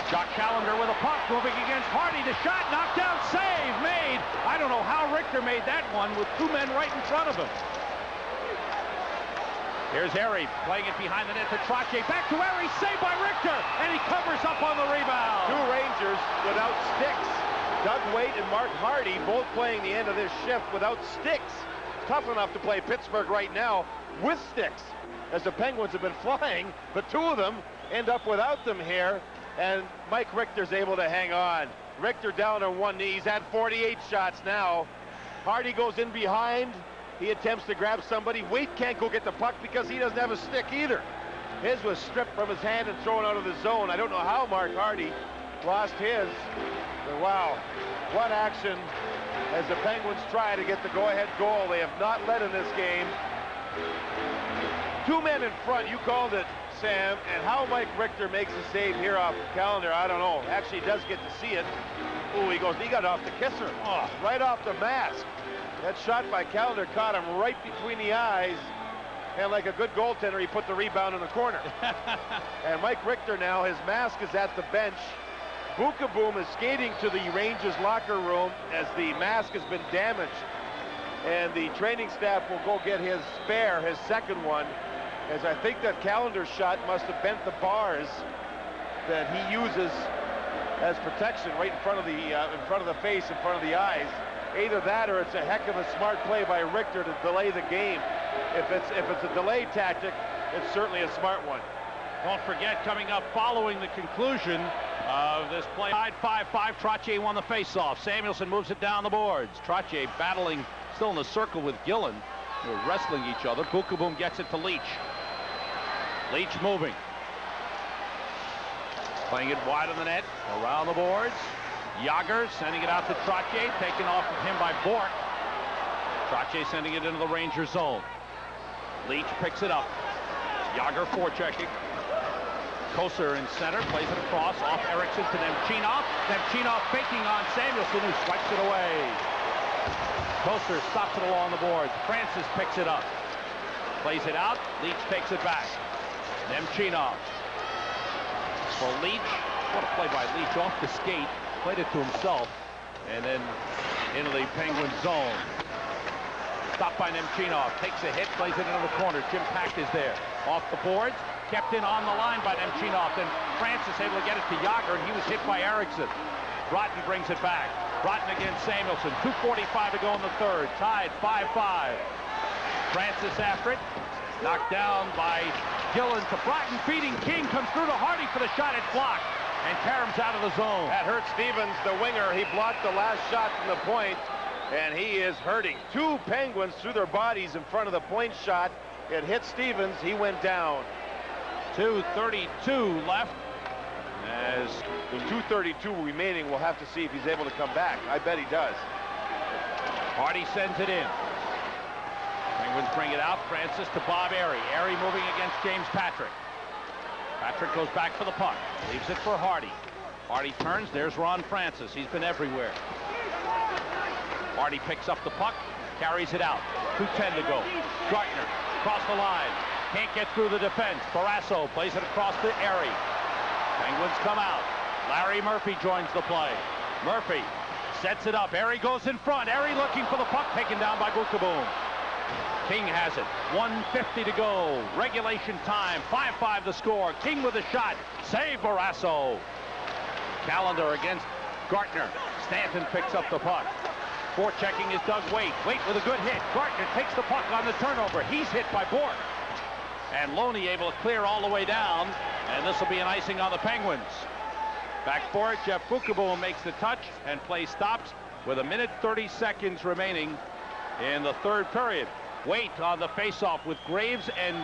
Jock Callender with a puck moving against Hardy. The shot knocked down. Save made. I don't know how Richter made that one with 2 men right in front of him. Here's Airy playing it behind the net to Trottier. Back to Airy. Saved by Richter. And he covers up on the rebound. 2 Rangers without sticks. Doug Waite and Mark Hardy both playing the end of this shift without sticks. Tough enough to play Pittsburgh right now with sticks, as the Penguins have been flying, but 2 of them end up without them here, and Mike Richter's able to hang on. Richter down on one knee. He's had 48 shots now. Hardy goes in behind. He attempts to grab somebody. Waite can't go get the puck because he doesn't have a stick either. His was stripped from his hand and thrown out of the zone. I don't know how Mark Hardy lost his, but wow, what action as the Penguins try to get the go-ahead goal. They have not led in this game. 2 men in front, you called it, Sam, and how Mike Richter makes a save here off Callender, I don't know. Actually, he does get to see it. Ooh, he got off the kisser. Oh, right off the mask. That shot by Callender caught him right between the eyes. And like a good goaltender, he put the rebound in the corner. And Mike Richter now, his mask is at the bench. Bukaboom is skating to the Rangers locker room as the mask has been damaged. And the training staff will go get his spare, his second one, as I think that calendar shot must have bent the bars that he uses as protection right in front of the face, in front of the eyes. Either that or it's a heck of a smart play by Richter to delay the game. If it's a delay tactic, it's certainly a smart one. Don't forget, coming up following the conclusion of this play, 5-5, Trottier won the faceoff. Samuelsson moves it down the boards. Trottier battling still in the circle with Gillen. They're wrestling each other. Bukaboom gets it to Leach. Leach moving. Playing it wide of the net, around the boards. Jágr sending it out to Trottier, taken off of him by Bourque. Trottier sending it into the Ranger zone. Leach picks it up. Jágr forechecking. Kosar in center, plays it across, off Eriksson to Nemchinov. Nemchinov faking on Samuelsson, who swipes it away. Kosar stops it along the boards. Francis picks it up. Plays it out. Leach takes it back. Nemchinov. For Leach. What a play by Leach off the skate. Played it to himself. And then into the Penguin zone. Stopped by Nemchinov. Takes a hit. Plays it into the corner. Jim Pack is there. Off the boards. Kept in on the line by Nemchinov. Then Francis able to get it to Jágr, and he was hit by Eriksson. Broughton brings it back. Broughton against Samuelsson. 2:45 to go in the third. Tied 5-5. Francis after it. Knocked down by Gillen to Broughton. Feeding King. Comes through to Hardy for the shot. It's blocked. And Karam's out of the zone. That hurt Stevens, the winger. He blocked the last shot from the point, and he is hurting. Two Penguins threw their bodies in front of the point shot. It hit Stevens. He went down. 2:32 left. As with 2:32 remaining, we'll have to see if he's able to come back. I bet he does. Hardy sends it in. Penguins bring it out. Francis to Bob Airy. Airy moving against James Patrick. Patrick goes back for the puck. Leaves it for Hardy. Hardy turns. There's Ron Francis. He's been everywhere. Hardy picks up the puck. Carries it out. 2:10 to go. Gartner across the line. Can't get through the defense. Barrasso plays it across to Airy. Penguins come out. Larry Murphy joins the play. Murphy sets it up. Airy goes in front. Airy looking for the puck, taken down by Bukaboom. King has it. 1:50 to go. Regulation time. 5-5 the score. King with a shot. Save Barrasso. Callender against Gartner. Stanton picks up the puck. Forechecking is Doug Waite. Waite with a good hit. Gartner takes the puck on the turnover. He's hit by Bourque. And Loney able to clear all the way down. And this will be an icing on the Penguins. Back for it. Jeff Bukaboom makes the touch, and play stops with 1:30 seconds remaining in the third period. Waite on the faceoff with Graves and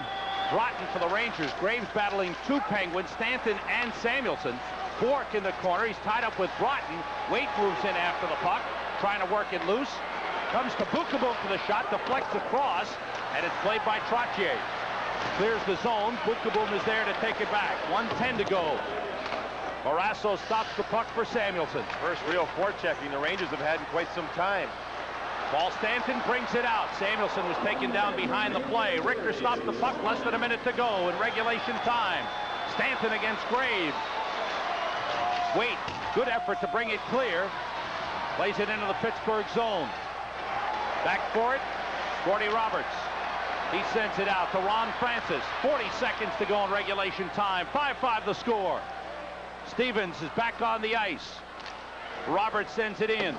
Broughton for the Rangers. Graves battling two Penguins, Stanton and Samuelsson. Bourque in the corner. He's tied up with Broughton. Waite moves in after the puck, trying to work it loose. Comes to Bukaboom for the shot, deflects across, and it's played by Trottier. Clears the zone. Bukaboom is there to take it back. 1:10 to go. Barrasso stops the puck for Samuelsson. First real forechecking the Rangers have had in quite some time. Paul Stanton brings it out. Samuelsson was taken down behind the play. Richter stopped the puck. Less than a minute to go in regulation time. Stanton against Graves. Waite, good effort to bring it clear. Plays it into the Pittsburgh zone. Back for it, Gordy Roberts. He sends it out to Ron Francis. 40 seconds to go in regulation time. 5-5 the score. Stevens is back on the ice. Roberts sends it in.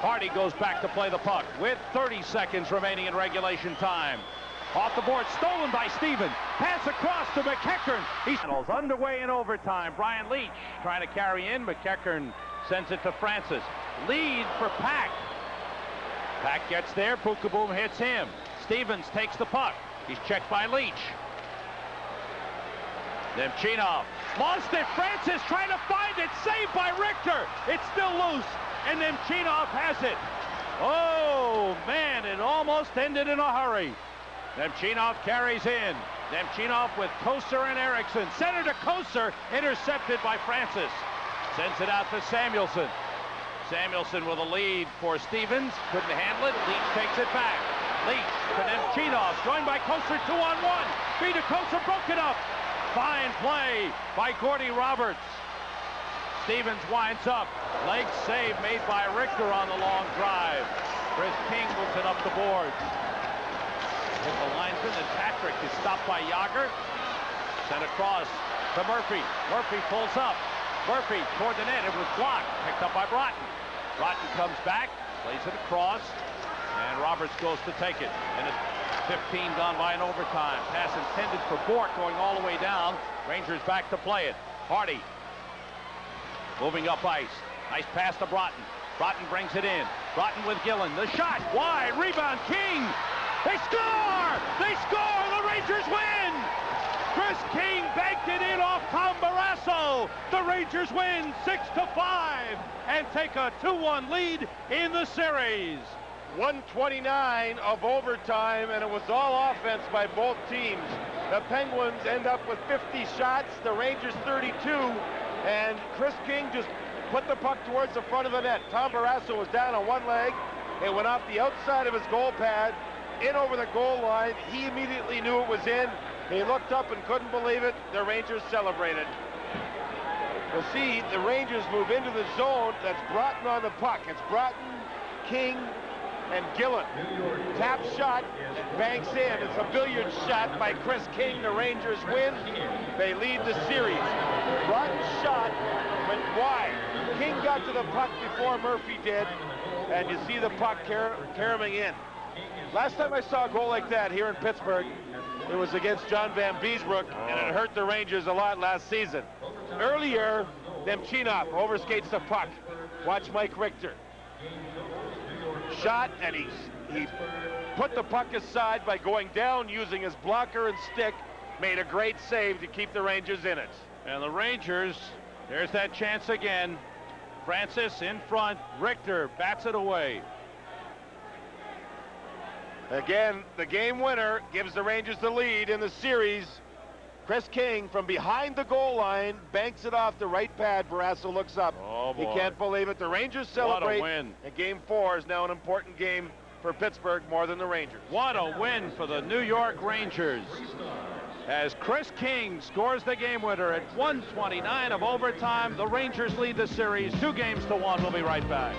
Hardy goes back to play the puck with 30 seconds remaining in regulation time. Off the board, stolen by Stevens. Pass across to McEachern. He's underway in overtime. Brian Leach trying to carry in. McEachern sends it to Francis. Lead for Pack. Pack gets there. Bukaboom hits him. Stevens takes the puck. He's checked by Leach. Nemchinov lost it. Francis trying to find it. Saved by Richter. It's still loose. And Nemchinov has it. Oh, man, it almost ended in a hurry. Nemchinov carries in. Nemchinov with Kosar and Eriksson. Center to Kosar. Intercepted by Francis. Sends it out to Samuelsson. Samuelsson with a lead for Stevens. Couldn't handle it. Leach takes it back. Leach to Nemchinov, joined by Kosar 2-on-1. Feed to Kosar, broke it up. Fine play by Gordy Roberts. Stevens winds up. Leg save made by Richter on the long drive. Chris King moves it up the boards. Hit the linesman, and Patrick is stopped by Yager. Sent across to Murphy. Murphy pulls up. Murphy toward the net. It was blocked. Picked up by Broughton. Broughton comes back, plays it across, and Roberts goes to take it. And it's 15 gone by in overtime. Pass intended for Bork, going all the way down. Rangers back to play it. Hardy moving up ice. Nice pass to Broughton. Broughton brings it in. Broughton with Gillen. The shot wide. Rebound. King. They score! They score! The Rangers win! Chris King banked it in off Tom Barrasso. The Rangers win 6-5 and take a 2-1 lead in the series. 129 of overtime, and it was all offense by both teams. The Penguins end up with 50 shots, the Rangers 32, and Chris King just put the puck towards the front of the net. Tom Barrasso was down on one leg. It went off the outside of his goal pad, in over the goal line. He immediately knew it was in. He looked up and couldn't believe it. The Rangers celebrated. You'll see the Rangers move into the zone. That's Broughton on the puck. It's Broughton, King, and Gillen. Tap shot, banks in. It's a billiard shot by Chris King. The Rangers win. They lead the series. Broughton's shot went wide. King got to the puck before Murphy did, and you see the puck caroming in. Last time I saw a goal like that here in Pittsburgh, it was against John Van Beesbrook, and it hurt the Rangers a lot last season. Earlier, Nemchinov overskates the puck. Watch Mike Richter. Shot, and he put the puck aside by going down using his blocker and stick. Made a great save to keep the Rangers in it. And the Rangers, there's that chance again. Francis in front. Richter bats it away. Again, the game winner gives the Rangers the lead in the series. Chris King from behind the goal line banks it off the right pad. Barrasso looks up. Oh, boy. He can't believe it. The Rangers celebrate. What a win. And Game 4 is now an important game for Pittsburgh more than the Rangers. What a win for the New York Rangers. As Chris King scores the game winner at 1:29 of overtime, the Rangers lead the series 2-1. We'll be right back.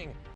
talking